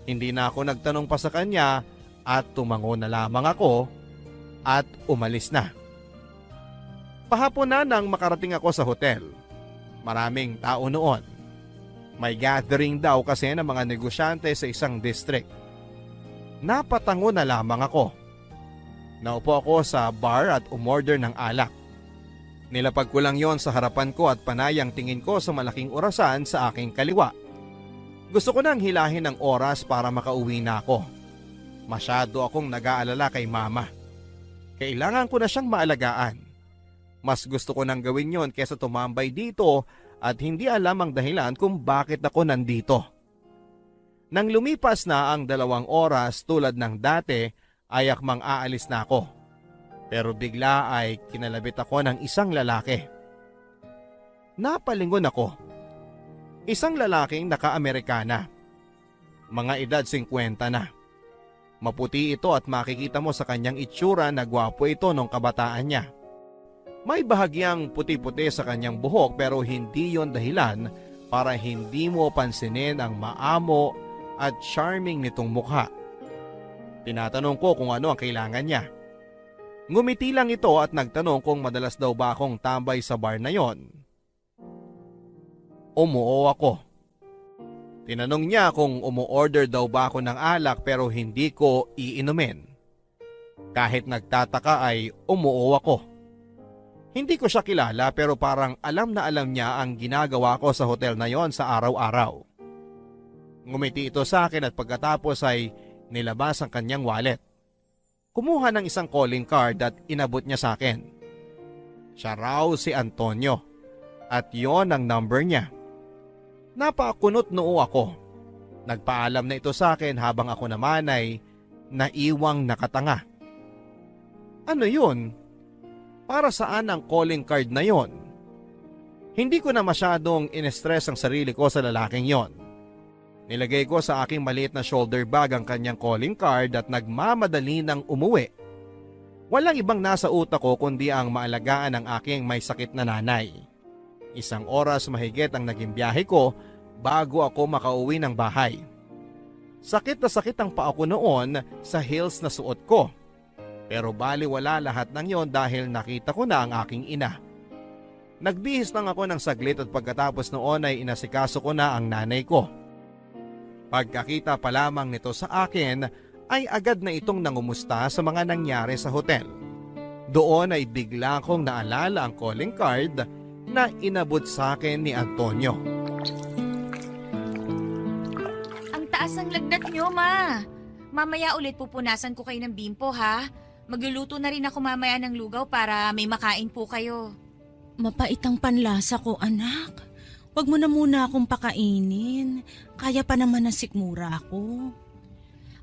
Hindi na ako nagtanong pa sa kanya at tumango na lamang ako at umalis na. Pahapon na nang makarating ako sa hotel. Maraming tao noon. May gathering daw kasi ng mga negosyante sa isang district. Napatango na lamang ako. Naupo ako sa bar at umorder ng alak. Nilapag ko lang yon sa harapan ko at panayang tingin ko sa malaking orasan sa aking kaliwa. Gusto ko nang hilahin ang oras para makauwi na ako. Masyado akong nag-aalala kay mama. Kailangan ko na siyang maalagaan. Mas gusto ko nang gawin yon kaysa tumambay dito at hindi alam ang dahilan kung bakit ako nandito. Nang lumipas na ang 2 oras tulad ng dati ay akmang aalis na ako. Pero bigla ay kinalabit ako ng isang lalaki. Napalingon ako. Isang lalaking naka-Amerikana. Mga edad 50 na. Maputi ito at makikita mo sa kanyang itsura na gwapo ito nung kabataan niya. May bahagyang puti-puti sa kanyang buhok pero hindi yon dahilan para hindi mo pansinin ang maamo at charming nitong mukha. Tinatanong ko kung ano ang kailangan niya. Ngumiti lang ito at nagtanong kung madalas daw ba akong tambay sa bar na yon. Umuo ako. Tinanong niya kung umu-order daw ba ako ng alak pero hindi ko iinumin. Kahit nagtataka ay umuo ako. Hindi ko siya kilala pero parang alam na alam niya ang ginagawa ko sa hotel na yon sa araw-araw. Ngumiti ito sa akin at pagkatapos ay nilabas ang kanyang wallet. Kumuha ng isang calling card at inabot niya sa akin. Siya raw si Antonio at yon ang number niya. Napakunot noo ako. Nagpaalam na ito sa akin habang ako naman ay naiwang nakatanga. Ano yun? Para saan ang calling card na yon? Hindi ko na masyadong in-stress ang sarili ko sa lalaking yon. Nilagay ko sa aking maliit na shoulder bag ang kanyang calling card at nagmamadali ng umuwi. Walang ibang nasa utak ko kundi ang maalagaan ng aking may sakit na nanay. 1 oras mahigit ang naging biyahe ko bago ako makauwi ng bahay. Sakit na sakit ang paa ko noon sa heels na suot ko. Pero baliwala lahat ng yon dahil nakita ko na ang aking ina. Nagbihis lang ako ng saglit at pagkatapos noon ay inasikaso ko na ang nanay ko. Pagkakita pa lamang nito sa akin ay agad na itong nangumusta sa mga nangyari sa hotel. Doon ay bigla kong naalala ang calling card na inabot sa akin ni Antonio. Ang taas ng lagnat nyo, ma. Mamaya ulit pupunasan ko kayo ng bimpo, ha? Magluluto na rin ako mamaya ng lugaw para may makain po kayo. Mapait ang panlasa ko, anak. Huwag mo na muna akong pakainin. Kaya pa naman ng sikmura ako.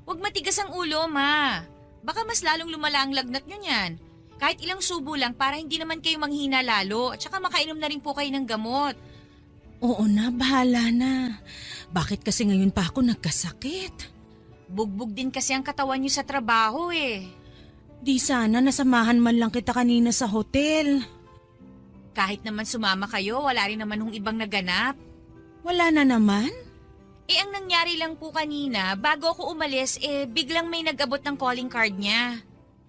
Huwag matigas ang ulo, ma. Baka mas lalong lumala ang lagnat nyo niyan. Kahit ilang subo lang para hindi naman kayo manghina lalo at saka makainom na rin po kayo ng gamot. Oo na, bahala na. Bakit kasi ngayon pa ako nagkasakit? Bugbog din kasi ang katawan nyo sa trabaho eh. Di sana nasamahan man lang kita kanina sa hotel. Kahit naman sumama kayo, wala rin naman hong ibang naganap. Wala na naman? Ang nangyari lang po kanina, bago ako umalis, biglang may nag-abot ng calling card niya.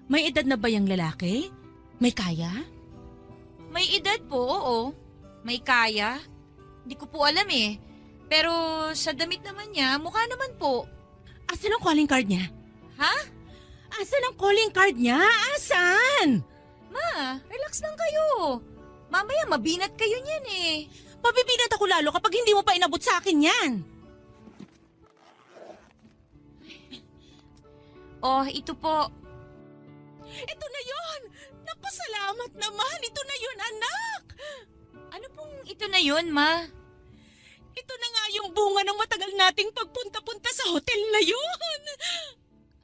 May edad na ba yung lalaki? May kaya? May edad po, oo. May kaya. Hindi ko po alam eh. Pero sa damit naman niya, mukha naman po. Asan ang calling card niya? Ha? Asan ang calling card niya? Asan? Ma, relax lang kayo. Mamaya mabinat kayo niyan eh. Mabibinat ako lalo kapag hindi mo pa inabot sa akin yan. Oh, ito po. Ito na yon. Naku, salamat naman. Ito na yon, anak. Ano pong ito na yun, ma? Ito na nga yung bunga ng matagal nating pagpunta-punta sa hotel na yun.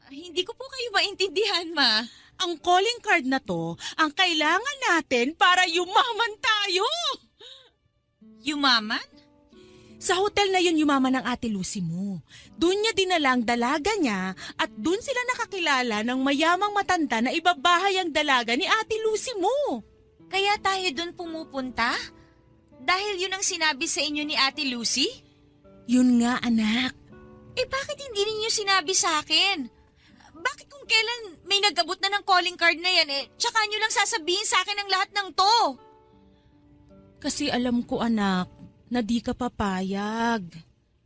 Hindi ko po kayo maintindihan, ma. Ang calling card na to, ang kailangan natin para yumaman tayo. Yumaman? Sa hotel na yun yumaman ng Ate Lucy mo. Doon niya dinala ang dalaga niya at doon sila nakakilala ng mayamang matanda na ibabahay ang dalaga ni Ate Lucy mo. Kaya tayo dun pumupunta? Dahil yun ang sinabi sa inyo ni Ate Lucy? Yun nga, anak. Bakit hindi ninyo sinabi sa akin? Bakit kung kailan may nag-abot na ng calling card na yan, tsaka nyo lang sasabihin sa akin ang lahat ng to? Kasi alam ko, anak, na di ka papayag.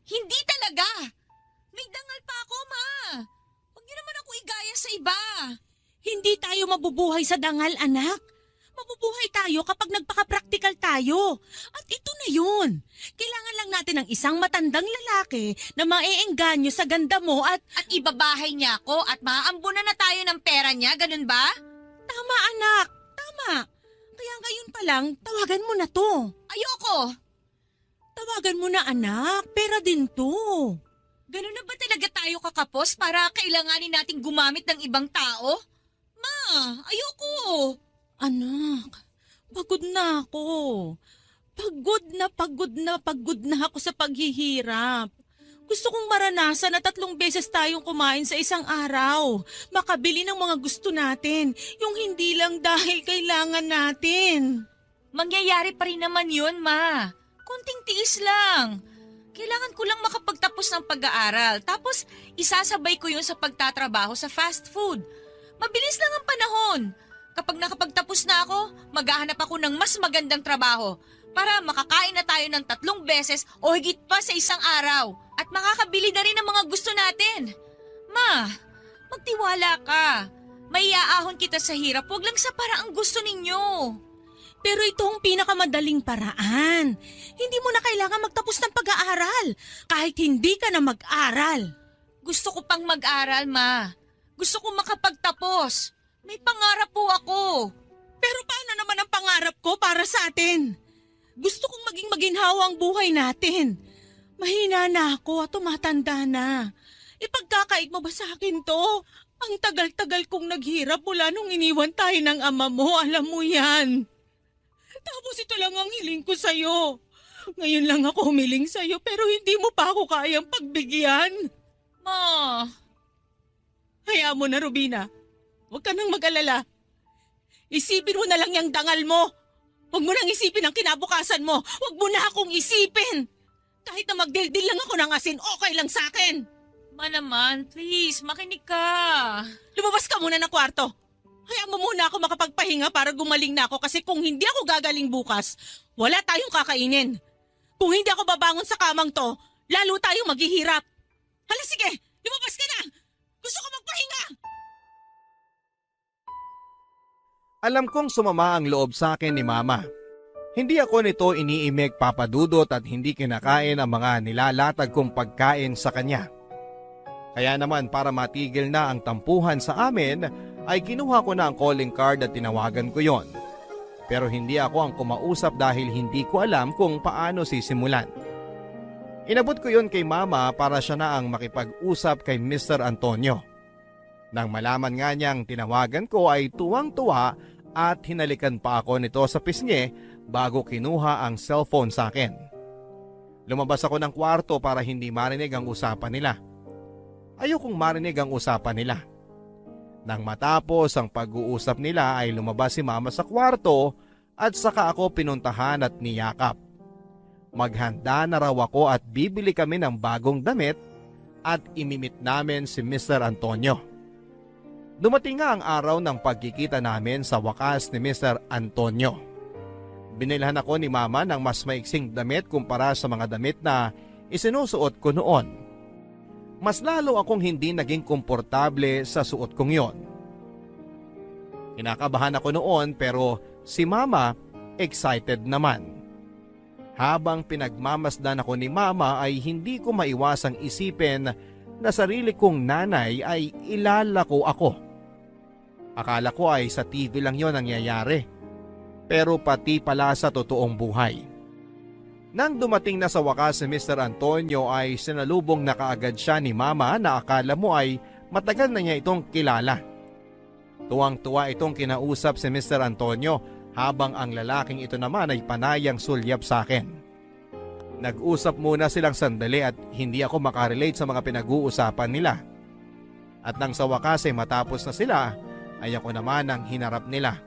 Hindi talaga! May dangal pa ako, Ma! Huwag niyo naman ako igaya sa iba! Hindi tayo mabubuhay sa dangal, anak. Mabubuhay tayo kapag nagpaka-practical tayo. At ito na yun. Kailangan lang natin ng isang matandang lalaki na maeengganyo sa ganda mo at At ibabahay niya ako at maaambunan na tayo ng pera niya, ganun ba? tama, anak. Tama. Kaya ngayon pa lang, tawagan mo na to. Ayoko! Tawagan mo na, anak. Pera din to. Ganun na ba talaga tayo kakapos para kailanganin nating gumamit ng ibang tao? Ma, ayoko! Anak, pagod na ako. Pagod na ako sa paghihirap. Gusto kong maranasan na 3 beses tayong kumain sa isang araw. Makabili ng mga gusto natin, yung hindi lang dahil kailangan natin. Mangyayari pa rin naman yun, Ma. Kunting tiis lang. Kailangan ko lang makapagtapos ng pag-aaral. Tapos, isasabay ko yun sa pagtatrabaho sa fast food. Mabilis lang ang panahon. Kapag nakapagtapos na ako, maghahanap ako ng mas magandang trabaho para makakain na tayo ng 3 beses o higit pa sa isang araw at makakabili na rin ng mga gusto natin. Ma, magtiwala ka. May iaahon kita sa hirap, wag lang sa paraang gusto ninyo. Pero ito ang pinakamadaling paraan. Hindi mo na kailangan magtapos ng pag-aaral kahit hindi ka na mag-aral. Gusto ko pang mag-aral, Ma. Gusto ko makapagtapos. May pangarap po ako. Pero paano naman ang pangarap ko para sa atin? Gusto kong maging maginhawa ang buhay natin. Mahina na ako at tumatanda na. Ipagkakait mo ba sa akin to? Ang tagal-tagal kong naghirap mula nung iniwan tayo ng ama mo, alam mo yan. Tapos ito lang ang hiling ko sa'yo. Ngayon lang ako humiling sa'yo pero hindi mo pa ako kayang pagbigyan. Ma, Hayaan mo na, Rubina. Huwag ka nang mag-alala. Isipin mo na lang yung dangal mo. Huwag mo nang isipin ang kinabukasan mo. Huwag mo na akong isipin. Kahit na magdildil lang ako ng asin, okay lang sa akin. Ma naman, please, makinig ka. Lumabas ka muna ng kwarto. Hayaan mo muna ako makapagpahinga para gumaling na ako kasi kung hindi ako gagaling bukas, wala tayong kakainin. Kung hindi ako babangon sa kamang to, lalo tayong maghihirap. Hala sige, lumabas ka na. Gusto ko magpahinga. Alam kong sumama ang loob sa akin ni Mama. Hindi ako nito iniimik papadudot at hindi kinakain ang mga nilalatag kong pagkain sa kanya. Kaya naman para matigil na ang tampuhan sa amin ay kinuha ko na ang calling card at tinawagan ko yon. Pero hindi ako ang kumausap dahil hindi ko alam kung paano sisimulan. Inabot ko yon kay Mama para siya na ang makipag-usap kay Mr. Antonio. Nang malaman nga niyang tinawagan ko ay tuwang-tuwa at hinalikan pa ako nito sa pisngi bago kinuha ang cellphone sa akin. Lumabas ako ng kwarto para hindi marinig ang usapan nila. Ayokong marinig ang usapan nila. Nang matapos ang pag-uusap nila ay lumabas si Mama sa kwarto at saka ako pinuntahan at niyakap. Maghanda na raw ako at bibili kami ng bagong damit at imimit namin si Mr. Antonio. Dumating nga ang araw ng pagkikita namin sa wakas ni Mr. Antonio. Binilhan ako ni Mama ng mas maiksing damit kumpara sa mga damit na isinusuot ko noon. Mas lalo akong hindi naging komportable sa suot kong yon. Kinakabahan ako noon pero si Mama excited naman. Habang pinagmamasdan ako ni Mama ay hindi ko maiwasang isipin na sarili kong nanay ay ilalako ako. Akala ko ay sa TV lang yon nangyayari. Pero pati pala sa totoong buhay. Nang dumating na sa wakas si Mr. Antonio ay sinalubong na kaagad siya ni Mama na akala mo ay matagal na niya itong kilala. Tuwang-tuwa itong kinausap si Mr. Antonio habang ang lalaking ito naman ay panayang sulyap sa akin. Nag-usap muna silang sandali at hindi ako makarelate sa mga pinag-uusapan nila. At nang sa wakas ay matapos na sila ay ako naman ang hinarap nila.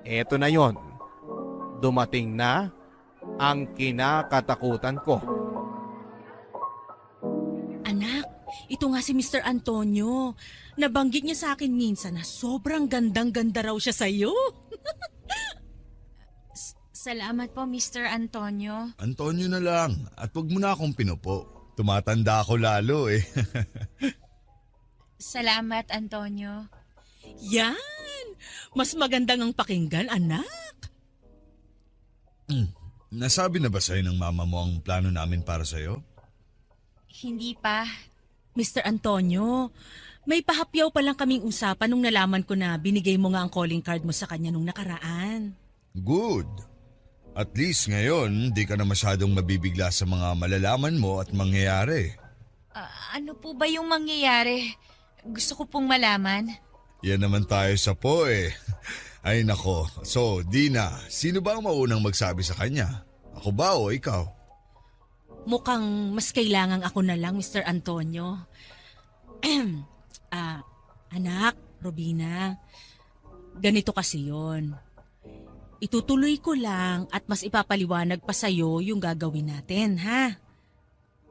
Eto na yon. Dumating na ang kinakatakutan ko. Anak, ito nga si Mr. Antonio. Nabanggit niya sa akin minsan na sobrang gandang-ganda raw siya sa'yo. Salamat po, Mr. Antonio. Antonio na lang at wag mo na akong pinupo. Tumatanda ako lalo eh. Salamat, Antonio. Yan! Mas magandang ang pakinggan, anak. Nasabi na ba sa'yo ng mama mo ang plano namin para sa'yo? Hindi pa. Mr. Antonio, may pahapyaw pa lang kaming usapan nung nalaman ko na binigay mo nga ang calling card mo sa kanya nung nakaraan. Good. At least ngayon, di ka na masyadong mabibigla sa mga malalaman mo at mangyayari. Ano po ba yung mangyayari? Gusto ko pong malaman. Yan naman tayo sa po eh. Ay nako. So, Dina, sino ba ang maunang magsabi sa kanya? Ako ba o ikaw? Mukhang mas kailangang ako na lang, Mr. Antonio. Anak, Robina, ganito kasi yon. Itutuloy ko lang at mas ipapaliwanag pa sa'yo yung gagawin natin, ha?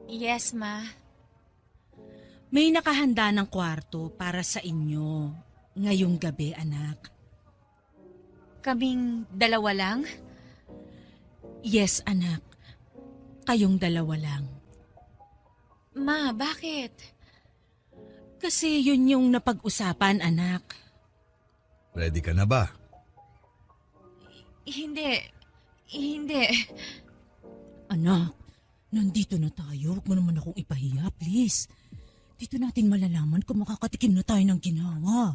Yes, Ma. May nakahanda ng kwarto para sa inyo ngayong gabi, anak. Kaming dalawa lang? Yes, anak. Kayong dalawa lang. Ma, bakit? Kasi yun yung napag-usapan, anak. Ready ka na ba? Hindi. Hindi. Anak, nandito na tayo. Huwag mo naman akong ipahiya, please. Dito natin malalaman kung makakatikim na tayo ng ginawa.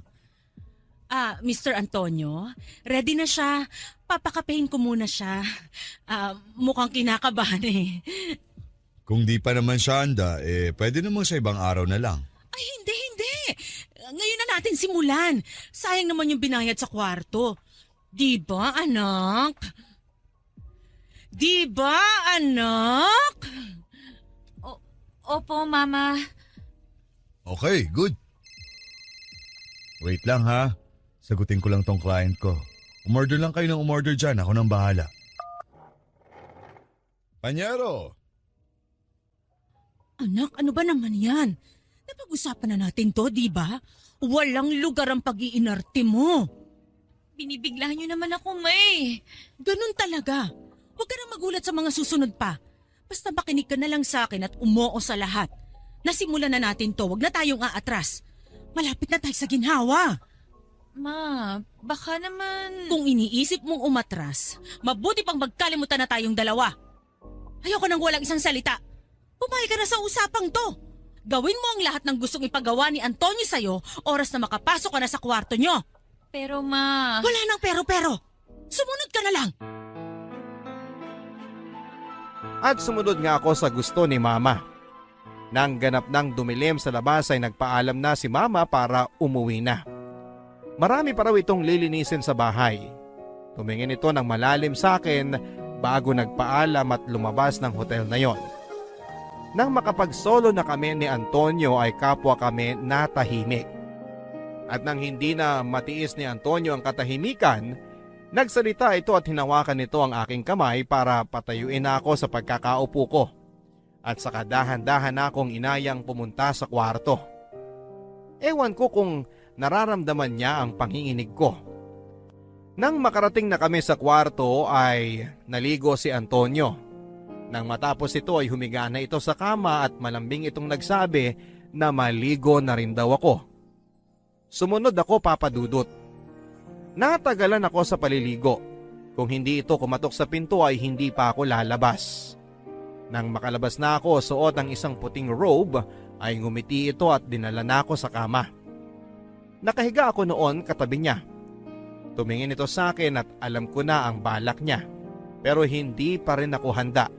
Mr. Antonio, ready na siya. Papakapehin ko muna siya. Mukhang kinakabahan eh. Kung di pa naman siya handa, pwede namang sa ibang araw na lang. Ay, hindi. Ngayon na natin simulan. Sayang naman yung binayad sa kwarto. Di ba, anak? Di ba, anak? Opo, Mama. Okay, good. Wait lang ha. Sagutin ko lang tong client ko. Umorder lang kayo ng umorder dyan. Ako nang bahala. Panyero! Anak, ano ba naman yan? Napag-usapan na natin to, di ba? Walang lugar ang pag-iinarte mo. Binibigla niyo naman ako, May. Ganun talaga. Huwag ka na magulat sa mga susunod pa. Basta makinig ka na lang sa akin at umoo sa lahat. Nasimulan na natin to, huwag na tayong aatras. Malapit na tayo sa ginhawa. Ma, baka naman... Kung iniisip mong umatras, mabuti pang magkalimutan na tayong dalawa. Ayoko nang walang isang salita. Pumayag ka na sa usapang to. Gawin mo ang lahat ng gustong ipagawa ni Antonio sa'yo, oras na makapasok ka na sa kwarto nyo. Pero Ma... Wala nang pero-pero. Sumunod ka na lang. At sumunod nga ako sa gusto ni Mama. Nang ganap nang dumilim sa labas ay nagpaalam na si Mama para umuwi na. Marami pa raw itong lilinisin sa bahay. Tumingin ito ng malalim sa akin bago nagpaalam at lumabas ng hotel na yon. Nang makapagsolo na kami ni Antonio ay kapwa kami natahimik. At nang hindi na matiis ni Antonio ang katahimikan, nagsalita ito at hinawakan nito ang aking kamay para patayuin ako sa pagkakaupo ko. At saka dahan-dahan akong inayang pumunta sa kwarto. Ewan ko kung nararamdaman niya ang panginginig ko. Nang makarating na kami sa kwarto ay naligo si Antonio. Nang matapos ito ay humiga na ito sa kama at malambing itong nagsabi na maligo na rin daw ako. Sumunod ako, Papa Dudut. Natagalan ako sa paliligo. Kung hindi ito kumatok sa pinto ay hindi pa ako lalabas. Nang makalabas na ako, suot ang isang puting robe ay ngumiti ito at dinala na ako sa kama. Nakahiga ako noon katabi niya. Tumingin ito sa akin at alam ko na ang balak niya. Pero hindi pa rin ako handa.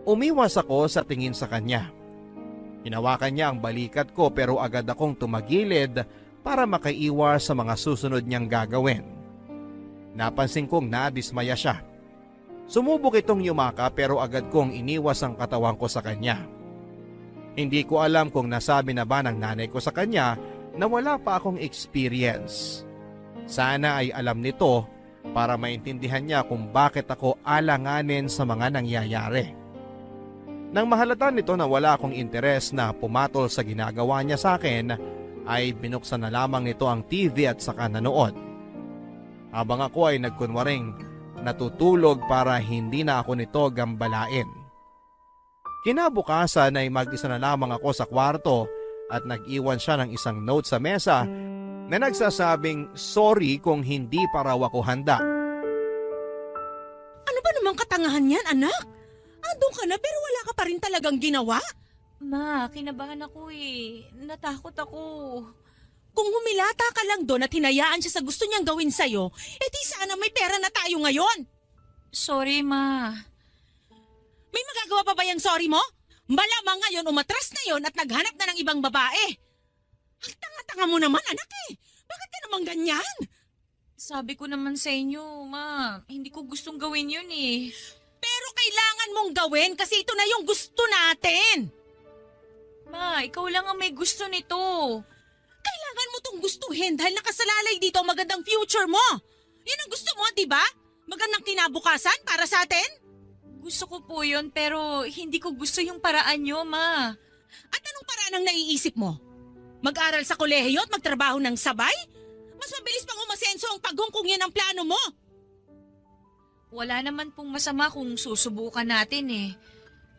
Umiwas ako sa tingin sa kanya. Hinawakan niya ang balikat ko pero agad akong tumagilid para makaiwas sa mga susunod niyang gagawin. Napansin kong nadismaya siya. Sumubok itong yumaka pero agad kong iniwas ang katawan ko sa kanya. Hindi ko alam kung nasabi na ba ng nanay ko sa kanya na wala pa akong experience. Sana ay alam nito para maintindihan niya kung bakit ako alanganin sa mga nangyayari. Nang mahalata nito na wala akong interes na pumatol sa ginagawa niya sa akin, ay binuksan na lamang nito ang TV at saka nanood. Habang ako ay nagkunwaring natutulog para hindi na ako nito gambalain. Kinabukasan ay mag-isa na lamang ako sa kwarto at nag-iwan siya ng isang note sa mesa na nagsasabing sorry kung hindi pa raw ako handa. Ano ba namang katangahan yan, anak? Andun ka na pero wala ka pa rin talagang ginawa? Ma, kinabahan ako Natakot ako. Kung humilata ka lang doon at hinayaan siya sa gusto niyang gawin sa'yo, di sana may pera na tayo ngayon. Sorry, Ma. May magagawa pa ba yung sorry mo? Malamang ngayon umatras na yon at naghanap na ng ibang babae. Ang tanga-tanga mo naman, anak Bakit ka naman ganyan? Sabi ko naman sa inyo, Ma, hindi ko gustong gawin yun Pero kailangan mong gawin kasi ito na yung gusto natin. Ma, ikaw lang ang may gusto nito. Kailangan mo tong gustuhin dahil nakasalalay dito ang magandang future mo. Yan ang gusto mo, di ba? Magandang kinabukasan para sa atin? Gusto ko po yun pero hindi ko gusto yung paraan nyo, Ma. At anong paraan ang naiisip mo? Mag-aral sa kolehiyo at magtrabaho ng sabay? Mas mabilis pang umasenso ang paghong kung yan ang plano mo. Wala naman pong masama kung susubukan natin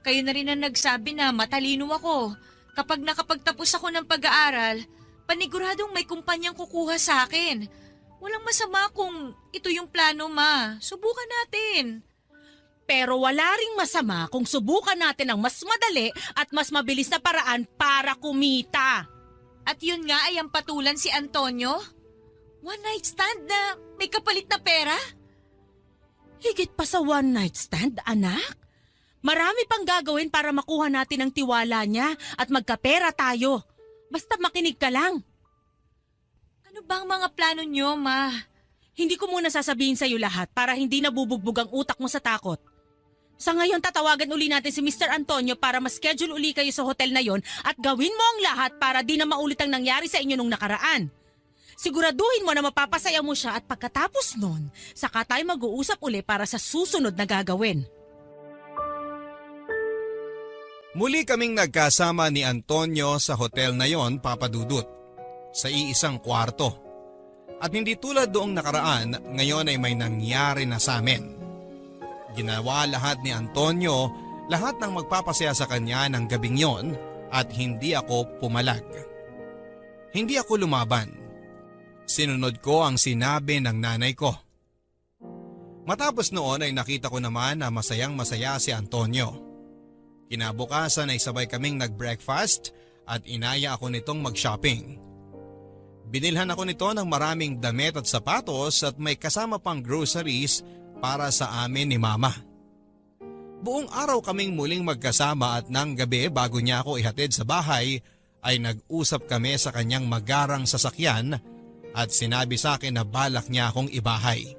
Kayo na rin ang nagsabi na matalino ako. Kapag nakapagtapos ako ng pag-aaral, paniguradong may kumpanyang kukuha sa akin. Walang masama kung ito yung plano, Ma. Subukan natin. Pero wala ring masama kung subukan natin ang mas madali at mas mabilis na paraan para kumita. At yun nga ay ang patulan si Antonio? One night stand na may kapalit na pera? Higit pa sa one night stand, anak. Marami pang gagawin para makuha natin ang tiwala niya at magkapera tayo. Basta makinig ka lang. Ano ba ang mga plano niyo, Ma? Hindi ko muna sasabihin sa'yo lahat para hindi nabubugbog ang utak mo sa takot. Sa ngayon tatawagan uli natin si Mr. Antonio para ma-schedule uli kayo sa hotel na yon at gawin mo ang lahat para di na maulit ang nangyari sa inyo nung nakaraan. Siguraduhin mo na mapapasaya mo siya at pagkatapos nun, saka tayo mag-uusap uli para sa susunod na gagawin. Muli kaming nagkasama ni Antonio sa hotel na yon, Papa Dudut, sa iisang kwarto. At hindi tulad doong nakaraan, ngayon ay may nangyari na sa amin. Ginawa lahat ni Antonio, lahat ng magpapasaya sa kanya ng gabing yon at hindi ako pumalag. Hindi ako lumaban. Sinunod ko ang sinabi ng nanay ko. Matapos noon ay nakita ko naman na masayang masaya si Antonio. Kinabukasan ay sabay kaming nag-breakfast at inaya ako nitong mag-shopping. Binilhan ako nito ng maraming damit at sapatos at may kasama pang groceries para sa amin ni Mama. Buong araw kaming muling magkasama at nang gabi bago niya ako ihatid sa bahay ay nag-usap kami sa kanyang magarang sasakyan at sinabi sa akin na balak niya akong ibahay.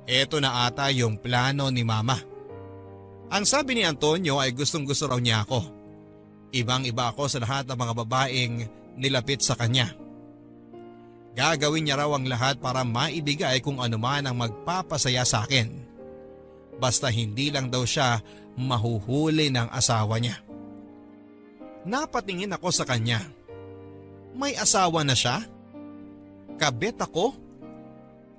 Ito na ata yung plano ni Mama. Ang sabi ni Antonio ay gustong-gusto raw niya ako. Ibang-iba ako sa lahat ng mga babaeng nilapit sa kanya. Gagawin niya raw ang lahat para maibigay kung ano man ang magpapasaya sa akin. Basta hindi lang daw siya mahuhuli ng asawa niya. Napatingin ako sa kanya. May asawa na siya? Kabit ako?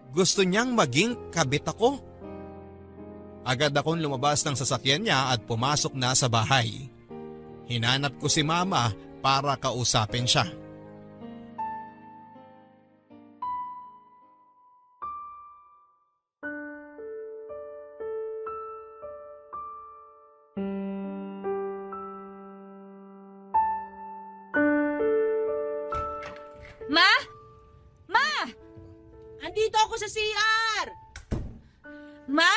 Gusto niyang maging kabit ako? Agad akong lumabas ng sasakyan niya at pumasok na sa bahay. Hinanap ko si Mama para kausapin siya. Ma? Ma? Andito ako sa CR! Ma?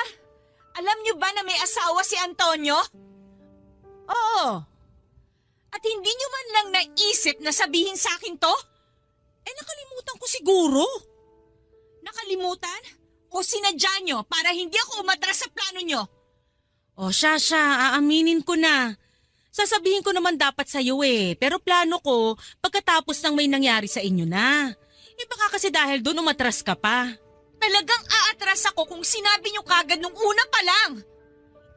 Alam niyo ba na may asawa si Antonio? Oo. At hindi niyo man lang naisip na sabihin sa akin to? Nakalimutan ko siguro. Nakalimutan? O sinadya niyo para hindi ako umatras sa plano niyo? O siya, aaminin ko na. Sasabihin ko naman dapat sa'yo pero plano ko pagkatapos ng may nangyari sa inyo na. Baka kasi dahil doon umatras ka pa. Talagang aatras ako kung sinabi niyo kagad nung una pa lang.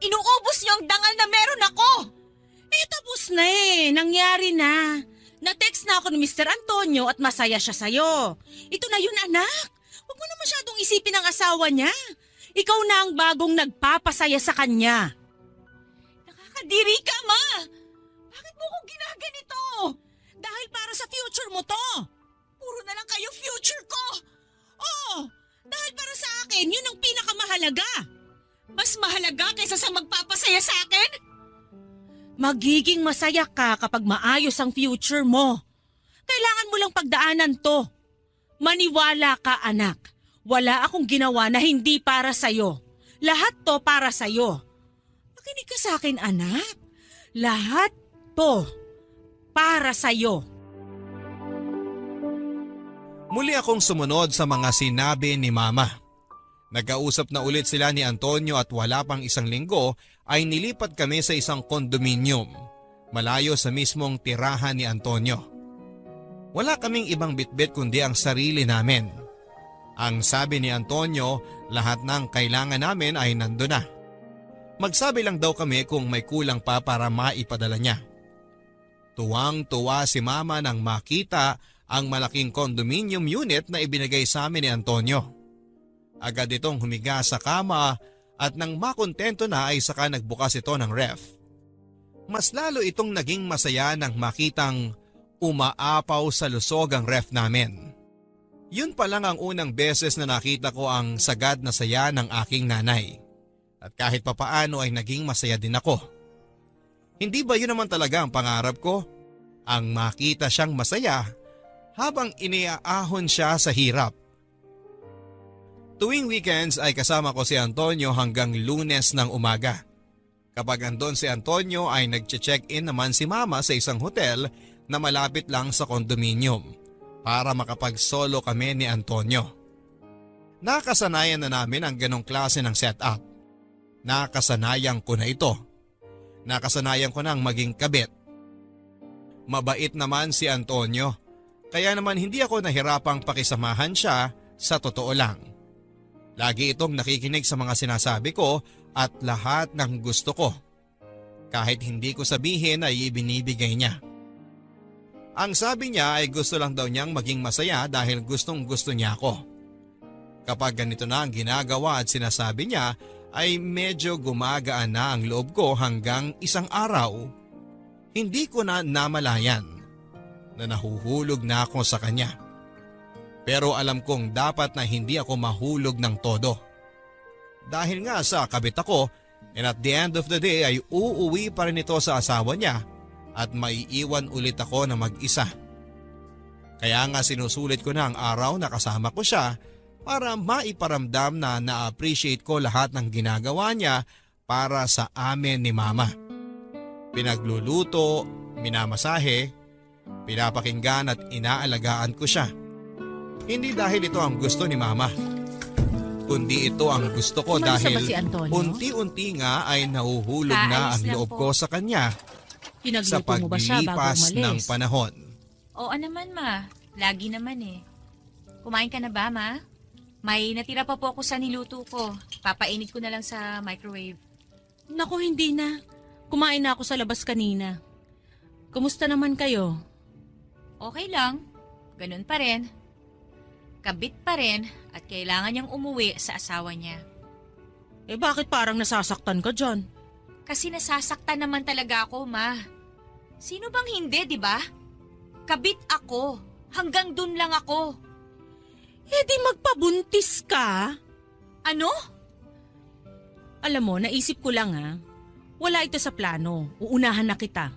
Inuubos niyo ang dangal na meron ako. Tapos na nangyari na. Na-text na ako ni Mr. Antonio at masaya siya sa'yo. Ito na yun, anak. Huwag mo na masyadong isipin ang asawa niya. Ikaw na ang bagong nagpapasaya sa kanya. Nakakadiri ka, Ma! Bakit mo ko ginaganito? Dahil para sa future mo to. Puro na lang kayo future ko! Oo, dahil para sa akin, yun ang pinakamahalaga. Mas mahalaga kaysa sa magpapasaya sa akin? Magiging masaya ka kapag maayos ang future mo. Kailangan mo lang pagdaanan to. Maniwala ka, anak. Wala akong ginawa na hindi para sa'yo. Lahat to para sa'yo. Makinig ka sa akin, anak. Lahat to para sa'yo. Muli akong sumunod sa mga sinabi ni Mama. Nagkausap na ulit sila ni Antonio at wala pang isang linggo ay nilipat kami sa isang kondominium, malayo sa mismong tirahan ni Antonio. Wala kaming ibang bitbit kundi ang sarili namin. Ang sabi ni Antonio, lahat ng kailangan namin ay nandun na. Magsabi lang daw kami kung may kulang pa para maipadala niya. Tuwang-tuwa si Mama nang makita ang malaking condominium unit na ibinigay sa amin ni Antonio. Agad itong humiga sa kama at nang makontento na ay saka nagbukas ito ng ref. Mas lalo itong naging masaya nang makitang umaapaw sa lusog ang ref namin. Yun pa lang ang unang beses na nakita ko ang sagad na saya ng aking nanay. At kahit papaano ay naging masaya din ako. Hindi ba yun naman talaga ang pangarap ko? Ang makita siyang masaya habang iniaahon siya sa hirap. Tuwing weekends ay kasama ko si Antonio hanggang Lunes ng umaga. Kapag andon si Antonio ay nagche-check-in naman si Mama sa isang hotel na malapit lang sa kondominium para makapag-solo kami ni Antonio. Nakasanayan na namin ang ganong klase ng setup. Nakasanayan ko na ito. Nakasanayan ko nang maging kabit. Mabait naman si Antonio, kaya naman hindi ako nahirapang pakisamahan siya sa totoo lang. Lagi itong nakikinig sa mga sinasabi ko at lahat ng gusto ko. Kahit hindi ko sabihin ay ibinibigay niya. Ang sabi niya ay gusto lang daw niyang maging masaya dahil gustong gusto niya ako. Kapag ganito na ang ginagawa at sinasabi niya ay medyo gumagaan na ang loob ko hanggang isang araw. Hindi ko na namalayan na nahuhulog na ako sa kanya. Pero alam kong dapat na hindi ako mahulog ng todo. Dahil nga sa kabit ako, and at the end of the day ay uuwi pa rin ito sa asawa niya at maiiwan ulit ako na mag-isa. Kaya nga sinusulit ko na ang araw na kasama ko siya para maiparamdam na na-appreciate ko lahat ng ginagawa niya para sa amin ni Mama. Pinagluluto, minamasahe, pinapakinggan at inaalagaan ko siya. Hindi dahil ito ang gusto ni Mama, kundi ito ang gusto ko Umalis na ba dahil si Antonio? unti-unti nga ay nahuhulog na Kaayos ang lang loob po. ko sa kanya sa Pinagluto mo ba siya bago paglipas umalis? ng panahon. Oo naman, Ma. Lagi naman eh. Kumain ka na ba, Ma? May natira pa po ako sa niluto ko. Papainit ko na lang sa microwave. Naku, hindi na. Kumain na ako sa labas kanina. Kumusta naman kayo? Okay lang. Ganun pa rin. Kabit pa rin at kailangan niyang umuwi sa asawa niya. Eh bakit parang nasasaktan ka dyan? Kasi nasasaktan naman talaga ako, Ma. Sino bang hindi, di ba? Kabit ako. Hanggang dun lang ako. Eh di magpabuntis ka. Ano? Alam mo, naisip ko lang wala ito sa plano. Uunahan na kita.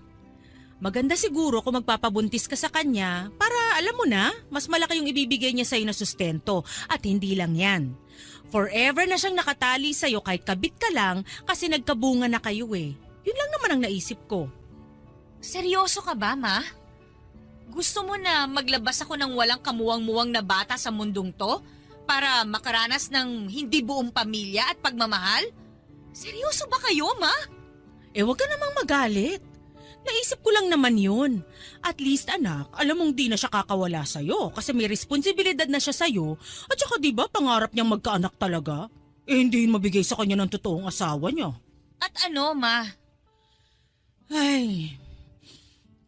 Maganda siguro kung magpapabuntis ka sa kanya para alam mo na, mas malaki yung ibibigay niya sa'yo na sustento. At hindi lang yan. Forever na siyang nakatali sa'yo kahit kabit ka lang kasi nagkabunga na kayo eh. Yun lang naman ang naisip ko. Seryoso ka ba, Ma? Gusto mo na maglabas ako ng walang kamuwang-muwang na bata sa mundong to para makaranas ng hindi buong pamilya at pagmamahal? Seryoso ba kayo, Ma? Eh wag ka namang magalit. Naisip ko lang naman yun. At least anak, alam mong di na siya kakawala sa'yo kasi may responsibilidad na siya sa'yo. At saka diba pangarap niyang magkaanak talaga? Eh hindi yun mabigay sa kanya ng totoong asawa niya. At ano, Ma? Ay,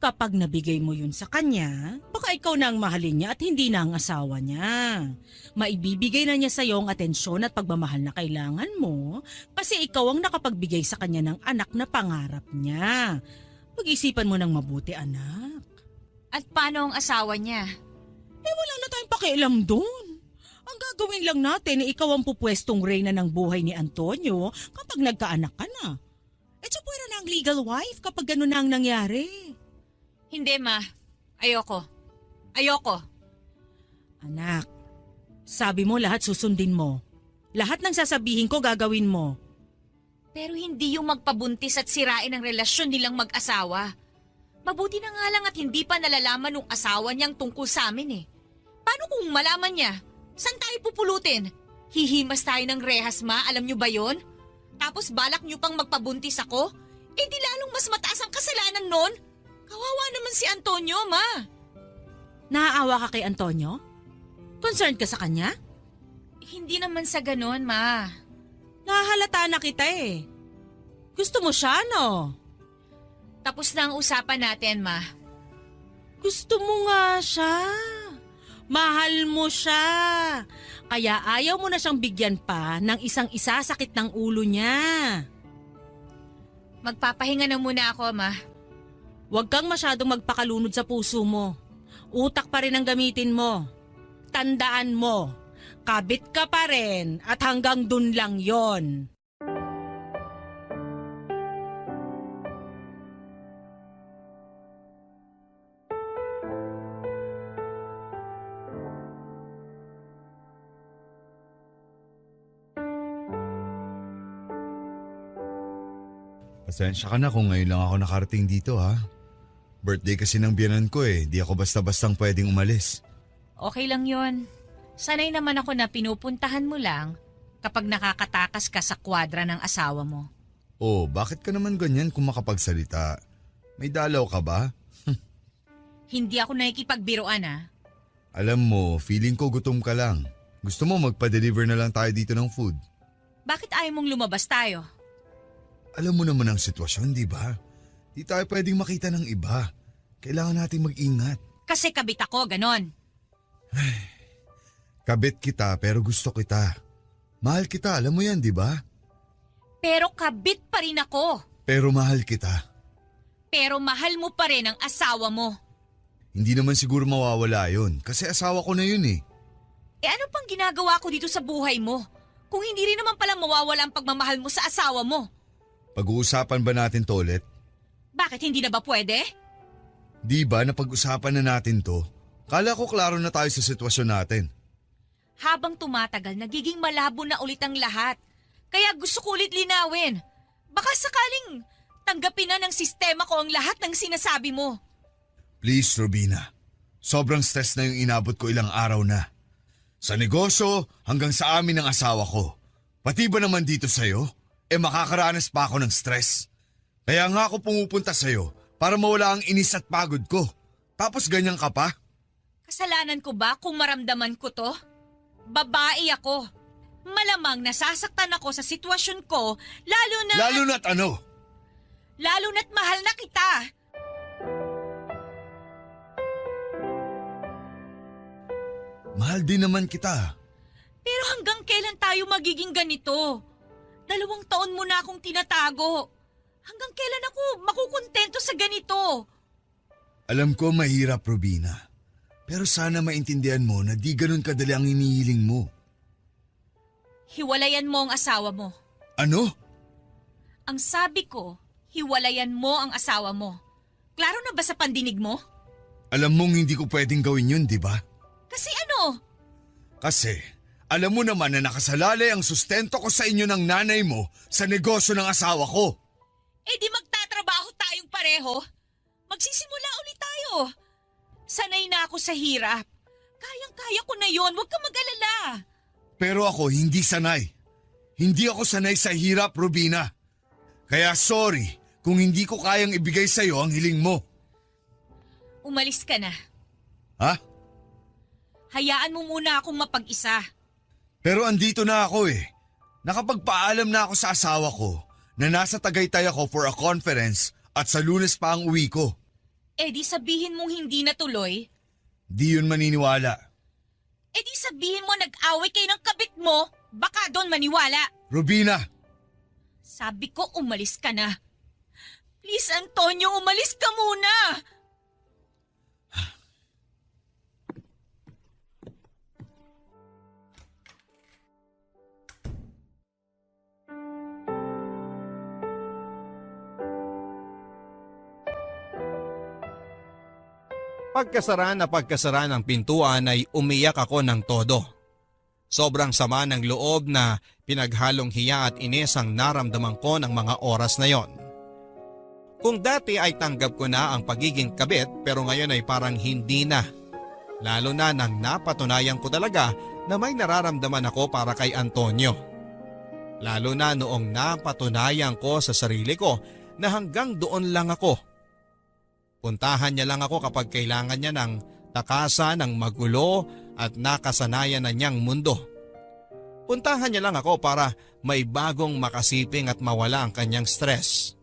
kapag nabigay mo yun sa kanya, baka Baka ikaw na ang mahalin niya at hindi na ang asawa niya. Maibibigay na niya sa iyo ang atensyon at pagmamahal na kailangan mo kasi ikaw ang nakapagbigay sa kanya ng anak na pangarap niya. Pag-isipan mo ng mabuti, anak. At paano ang asawa niya? Wala na tayong pakialam doon. Ang gagawin lang natin ay ikaw ang pupwestong reyna ng buhay ni Antonio kapag nagkaanak ka na. Siya pwera na ang legal wife kapag gano'n na ang nangyari. Hindi, Ma. Ayoko. Ayoko. Anak, sabi mo lahat susundin mo. Lahat ng sasabihin ko gagawin mo. Pero hindi yung magpabuntis at sirain ang relasyon nilang mag-asawa. Mabuti na nga lang at hindi pa nalalaman ng asawa niyang tungkol sa amin eh. Paano kung malaman niya? Saan tayo pupulutin? Hihimas tayo ng rehas, Ma, alam niyo ba yon? Tapos balak niyo pang magpabuntis ako? Eh di lalong mas mataas ang kasalanan nun. Kawawa naman si Antonio, Ma. Naaawa ka kay Antonio? Concerned ka sa kanya? Hindi naman sa ganon, Ma. Nahahalata na kita eh. Gusto mo siya, no? Tapos na ang usapan natin, Ma. Gusto mo nga siya. Mahal mo siya. Kaya ayaw mo na siyang bigyan pa ng isang isasakit ng ulo niya. Magpapahinga na muna ako, Ma. Huwag kang masyadong magpakalunod sa puso mo. Utak pa rin ang gamitin mo. Tandaan mo, kabit ka pa rin at hanggang dun lang yon. Pasensya ka na kung ngayon lang ako nakarating dito ha. Birthday kasi ng biyanan ko eh, di ako basta-bastang pwedeng umalis. Okay lang yon. Sanay naman ako na pinupuntahan mo lang kapag nakakatakas ka sa kwadra ng asawa mo. Oh, bakit ka naman ganyan kung makapagsalita? May dalaw ka ba? Hindi ako nakikipagbiruan ah. Alam mo, feeling ko gutom ka lang. Gusto mo magpa-deliver na lang tayo dito ng food? Bakit ayaw mong lumabas tayo? Alam mo naman ang sitwasyon, di ba? Di tayo pwedeng makita ng iba. Kailangan natin mag-ingat. Kasi kabit ako, ganon. Kabit kita pero gusto kita. Mahal kita, alam mo yan, di ba? Pero kabit pa rin ako. Pero mahal kita. Pero mahal mo pa rin ang asawa mo. Hindi naman siguro mawawala yun kasi asawa ko na yun eh. Eh ano pang ginagawa ko dito sa buhay mo? Kung hindi rin naman palang mawawala ang pagmamahal mo sa asawa mo. Pag-uusapan ba natin to ulit? Bakit hindi na ba pwede? Di ba napag-usapan na natin to? Kala ko klaro na tayo sa sitwasyon natin. Habang tumatagal, nagiging malabo na ulit ang lahat. Kaya gusto ko ulit linawin. Baka sakaling tanggapin na ng sistema ko ang lahat ng sinasabi mo. Please, Robina. Sobrang stress na yung inabot ko ilang araw na. Sa negosyo hanggang sa amin ng asawa ko. Pati ba naman dito sa'yo? Makakaranas pa ako ng stress. Kaya nga ako pumupunta sa'yo para mawala ang inis at pagod ko. Tapos ganyan ka pa? Kasalanan ko ba kung maramdaman ko to? Babae ako. Malamang nasasaktan ako sa sitwasyon ko, lalo na't ano? Lalo na't mahal na kita. Mahal din naman kita. Pero hanggang kailan tayo magiging ganito? 2 taon mo na akong tinatago. Hanggang kailan ako makukontento sa ganito? Alam ko mahirap, Robina. Pero sana maintindihan mo na di ganun kadali ang hinihiling mo. Hiwalayan mo ang asawa mo. Ano? Ang sabi ko, hiwalayan mo ang asawa mo. Klaro na ba sa pandinig mo? Alam mong hindi ko pwedeng gawin yun, di ba? Kasi ano? Kasi alam mo naman na nakasalalay ang sustento ko sa inyo ng nanay mo sa negosyo ng asawa ko. Eh di magtatrabaho tayong pareho. Magsisimula ulit tayo. Sanay na ako sa hirap. Kayang-kaya ko na yon, huwag ka mag-alala. Pero ako hindi sanay. Hindi ako sanay sa hirap, Robina. Kaya sorry kung hindi ko kayang ibigay sa iyo ang hiling mo. Umalis ka na. Ha? Hayaan mo muna akong mapag-isa. Pero andito na ako eh. Nakapagpaalam na ako sa asawa ko na nasa Tagaytay ako for a conference at sa Lunes pa ang uwi ko. Eh di sabihin mong hindi natuloy. Di yun maniniwala. Eh di sabihin mo nag-away kayo ng kabit mo, baka doon maniwala. Robina! Sabi ko umalis ka na. Please Antonio, umalis ka muna. Pagkasara ng pintuan ay umiyak ako ng todo. Sobrang sama ng loob na pinaghalong hiya at inis ang naramdaman ko ng mga oras na yon. Kung dati ay tanggap ko na ang pagiging kabit pero ngayon ay parang hindi na. Lalo na nang napatunayan ko talaga na may nararamdaman ako para kay Antonio. Lalo na noong napatunayan ko sa sarili ko na hanggang doon lang ako. Puntahan niya lang ako kapag kailangan niya ng takasan ng magulo at nakasanayan na niyang mundo. Puntahan niya lang ako para may bagong makasiping at mawala ang kanyang stress.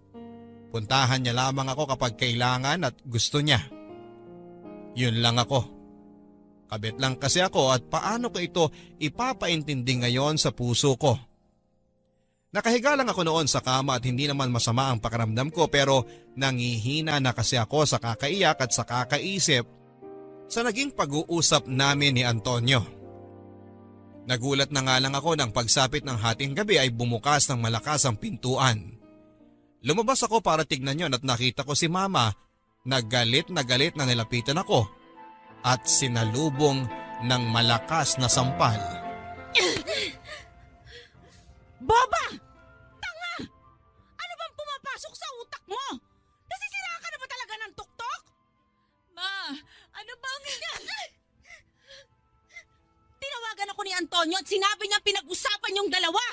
Puntahan niya lamang ako kapag kailangan at gusto niya. Yun lang ako. Kabit lang kasi ako at paano ko ito ipapaintindi ngayon sa puso ko. Nakahiga lang ako noon sa kama at hindi naman masama ang pakiramdam ko pero nangihina na kasi ako sa kakaiyak at sa kakaisip sa naging pag-uusap namin ni Antonio. Nagulat na nga lang ako nang pagsapit ng hating gabi ay bumukas ng malakas ang pintuan. Lumabas ako para tignan yon at nakita ko si Mama na galit na nilapitan ako at sinalubong ng malakas na sampal. Boba! Tanga! Ano bang pumapasok sa utak mo? Nasisira ka na ba talaga ng tuktok? Ma, ano bang... Tinawagan ako ni Antonio at sinabi niya pinag-usapan yung dalawa.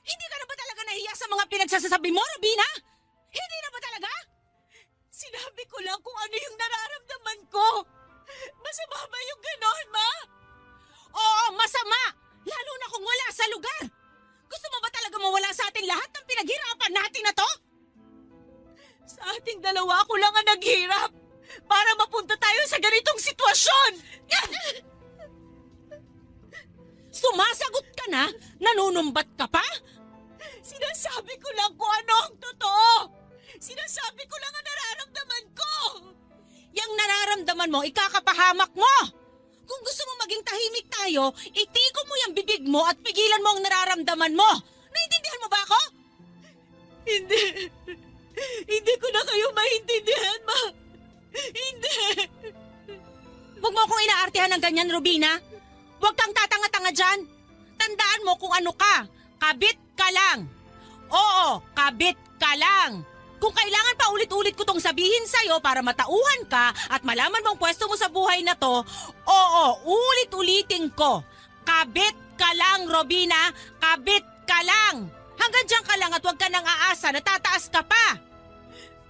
Hindi ka na ba talaga nahiya sa mga pinagsasabi mo, Robina? Hindi na ba talaga? Sinabi ko lang kung ano yung nararamdaman ko. Masama ba yung ganon, Ma? Oo, masama! Lalo na kung wala sa lugar. Gusto mo ba talaga mawala sa atin lahat ng pinaghirapan natin na to? Sa ating dalawa ako lang ang naghirap para mapunta tayo sa ganitong sitwasyon. Sumasagot ka na? Nanunumbat ka pa? Sinasabi ko lang kung ano ang totoo. Sinasabi ko lang ang nararamdaman ko. Yang nararamdaman mo, ikakapahamak mo. Kung gusto mo maging tahimik tayo, itiko mo yung bibig mo at pigilan mo ang nararamdaman mo. Naintindihan mo ba ako? Hindi. Hindi ko na kayo maintindihan, Ma. Hindi. Huwag mo akong inaartihan ng ganyan, Robina. Huwag kang tatanga-tanga dyan. Tandaan mo kung ano ka. Kabit ka lang. Oo, kabit ka lang. Kung kailangan pa ulit-ulit ko tong sabihin sa'yo para matauhan ka at malaman mong pwesto mo sa buhay na to, oo, ulit-ulitin ko. Kabit ka lang, Robina. Kabit ka lang. Hanggang dyan ka lang at huwag ka nang aasa na tataas ka pa.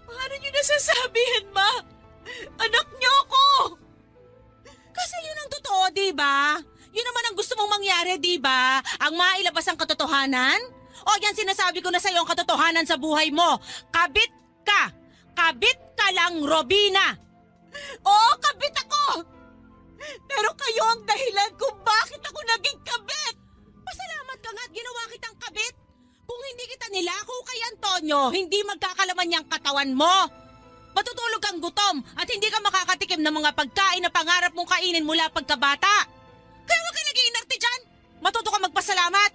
Paano niyo nasasabihin, Ma? Anak niyo ako! Kasi yun ang totoo, di ba? Yun naman ang gusto mong mangyari, di ba? Ang mailabas ang katotohanan? O yan sinasabi ko na sa'yo ang katotohanan sa buhay mo. Kabit ka! Kabit ka lang, Robina! Oo, kabit ako! Pero kayo ang dahilan kung bakit ako naging kabit! Pasalamat ka nga at ginawa kitang kabit. Kung hindi kita nilako kay Antonio, hindi magkakalaman niyang katawan mo. Matutulog kang gutom at hindi ka makakatikim ng mga pagkain na pangarap mong kainin mula pagkabata. Kaya huwag ka nag-iinarte dyan. Matuto ka magpasalamat.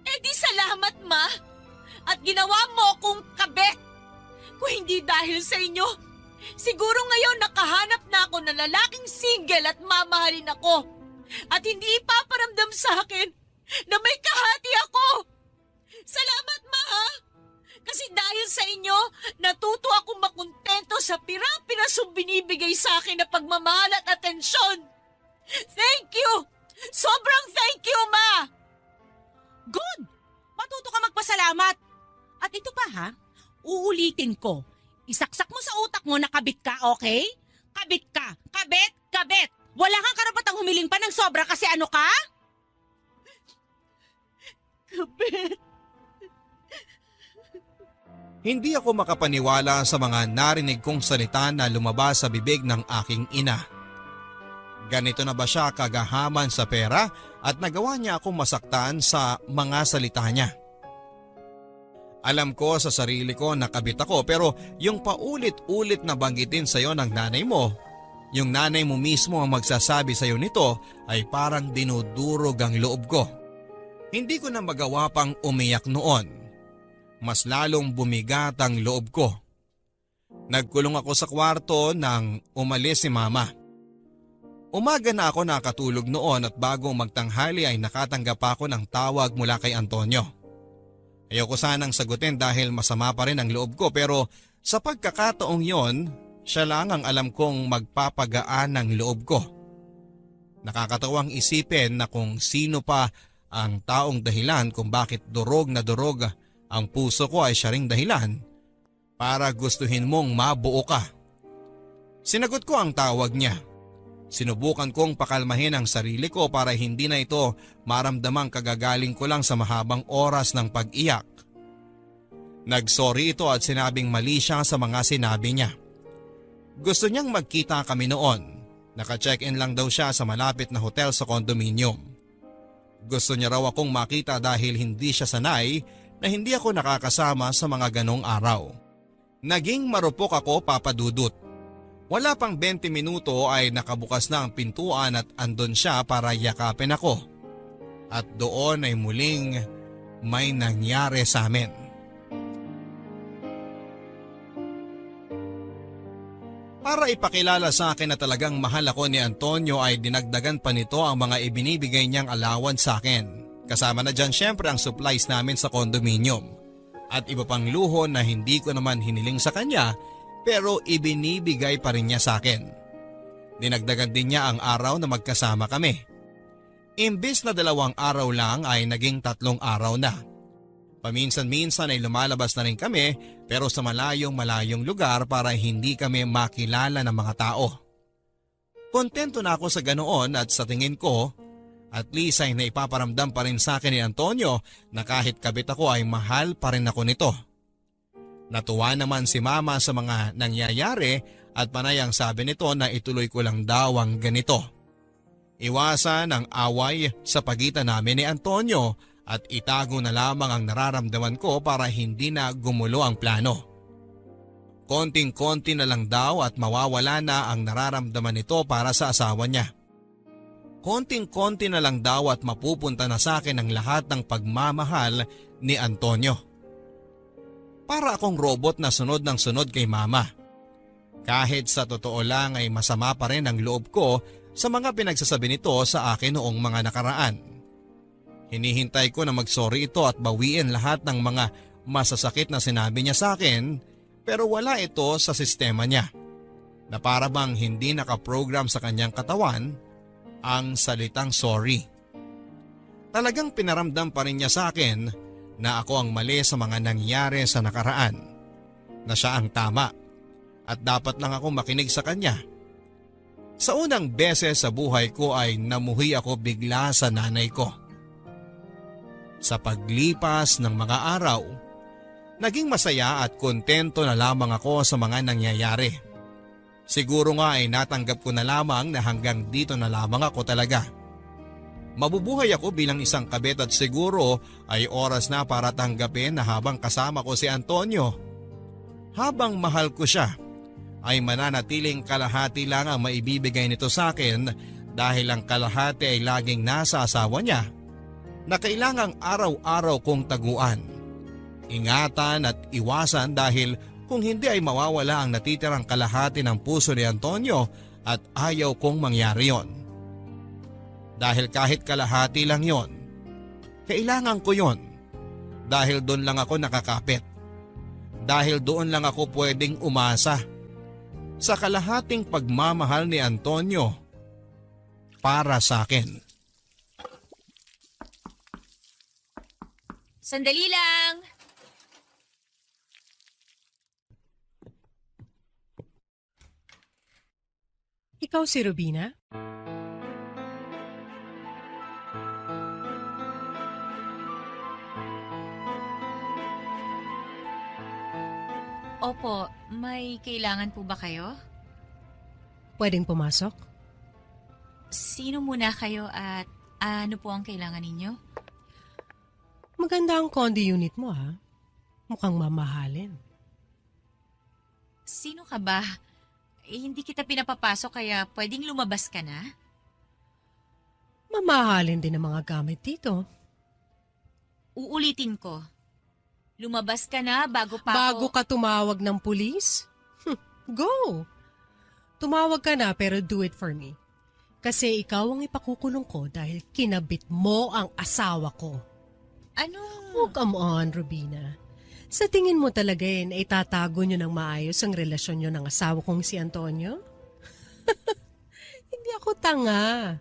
Eh di salamat, Ma! At ginawa mo akong kabit! Kung hindi dahil sa inyo, siguro ngayon nakahanap na ako ng lalaking single at mamahalin ako. At hindi ipaparamdam sa akin na may kahati ako! Salamat, Ma, ha? Kasi dahil sa inyo, natuto akong makontento sa pirang-pirasong binibigay sa akin na pagmamahal at atensyon. Thank you! Sobrang thank you, Ma! Good! Matuto ka magpasalamat. At ito pa ha, uulitin ko. Isaksak mo sa utak mo na kabit ka, okay? Kabit ka. Kabit, kabit. Wala kang karapatang humiling pa ng sobra kasi ano ka? Kabit. Hindi ako makapaniwala sa mga narinig kong salita na lumabas sa bibig ng aking ina. Ganito na ba siya kagahaman sa pera at nagawa niya akong masaktan sa mga salita niya? Alam ko sa sarili ko na kabit ako pero yung paulit-ulit na banggitin sa'yo ng nanay mo, yung nanay mo mismo ang magsasabi sa'yo nito ay parang dinudurog ang loob ko. Hindi ko na magawa pang umiyak noon. Mas lalong bumigat ang loob ko. Nagkulong ako sa kwarto nang umalis si mama. Umaga na ako nakatulog noon at bago magtanghali ay nakatanggap ako ng tawag mula kay Antonio. Ayoko sanang sagutin dahil masama pa rin ang loob ko pero sa pagkakataong yon, siya lang ang alam kong magpapagaan ng loob ko. Nakakatawang isipin na kung sino pa ang taong dahilan kung bakit durog na durog ang puso ko ay siya ring dahilan para gustuhin mong mabuo ka. Sinagot ko ang tawag niya. Sinubukan kong pakalmahin ang sarili ko para hindi na ito maramdamang kagagaling ko lang sa mahabang oras ng pag-iyak. Nagsorry ito at sinabing mali siya sa mga sinabi niya. Gusto niyang magkita kami noon. Naka-check-in lang daw siya sa malapit na hotel sa condominium. Gusto niya raw akong makita dahil hindi siya sanay na hindi ako nakakasama sa mga ganong araw. Naging marupok ako, Papa Dudut. Wala pang 20 minuto ay nakabukas na ang pintuan at andon siya para yakapin ako. At doon ay muling may nangyari sa amin. Para ipakilala sa akin na talagang mahal ako ni Antonio ay dinagdagan pa nito ang mga ibinibigay niyang allowance sa akin. Kasama na dyan syempre ang supplies namin sa condominium. At iba pang luho na hindi ko naman hiniling sa kanya pero ibinibigay pa rin niya sa akin. Dinagdagan din niya ang araw na magkasama kami. Imbis na 2 araw lang ay naging 3 araw na. Paminsan-minsan ay lumalabas na rin kami pero sa malayong lugar para hindi kami makilala ng mga tao. Kontento na ako sa ganoon at sa tingin ko, at least ay naipaparamdam pa rin sa akin ni Antonio na kahit kabit ako ay mahal pa rin ako nito. Natuwa naman si mama sa mga nangyayari at panay ang sabi nito na ituloy ko lang daw ang ganito. Iwasan ang away sa pagitan namin ni Antonio at itago na lamang ang nararamdaman ko para hindi na gumulo ang plano. Konting-konti na lang daw at mawawala na ang nararamdaman nito para sa asawa niya. Konting-konti na lang daw at mapupunta na sa akin ang lahat ng pagmamahal ni Antonio. Para akong robot na sunod ng sunod kay mama. Kahit sa totoo lang ay masama pa rin ang loob ko sa mga pinagsasabi nito sa akin noong mga nakaraan. Hinihintay ko na magsorry ito at bawiin lahat ng mga masasakit na sinabi niya sa akin pero wala ito sa sistema niya. Na para bang hindi nakaprogram sa kanyang katawan ang salitang sorry. Talagang pinaramdam pa rin niya sa akin na ako ang mali sa mga nangyari sa nakaraan, na siya ang tama at dapat lang ako makinig sa kanya. Sa unang beses sa buhay ko ay namuhi ako bigla sa nanay ko. Sa paglipas ng mga araw, naging masaya at kontento na lamang ako sa mga nangyayari. Siguro nga ay natanggap ko na lamang na hanggang dito na lamang ako talaga. Mabubuhay ako bilang isang kabit at siguro ay oras na para tanggapin na habang kasama ko si Antonio, habang mahal ko siya, ay mananatiling kalahati lang ang maibibigay nito sa akin dahil ang kalahati ay laging nasa asawa niya na kailangang araw-araw kong taguan. Ingatan at iwasan dahil kung hindi ay mawawala ang natitirang kalahati ng puso ni Antonio at ayaw kong mangyari yon. Dahil kahit kalahati lang yon, kailangan ko yon. Dahil doon lang ako nakakapit. Dahil doon lang ako pwedeng umasa sa kalahating pagmamahal ni Antonio para sa akin. Sandali lang. Ikaw si Rubina? Opo, may kailangan po ba kayo? Pwedeng pumasok? Sino muna kayo at ano po ang kailangan ninyo? Maganda ang condo unit mo, ha? Mukhang mamahalin. Sino ka ba? Hindi kita pinapapasok kaya pwedeng lumabas ka na? Mamahalin din ang mga gamit dito. Uulitin ko. Lumabas ka na bago pa Bago ako... ka tumawag ng pulis? Go! Tumawag ka na pero do it for me. Kasi ikaw ang ipakukulong ko dahil kinabit mo ang asawa ko. Ano? Oh, come on, Rubina. Sa tingin mo talaga ay itatago nyo ng maayos ang relasyon nyo ng asawa kong si Antonio? Hindi ako tanga.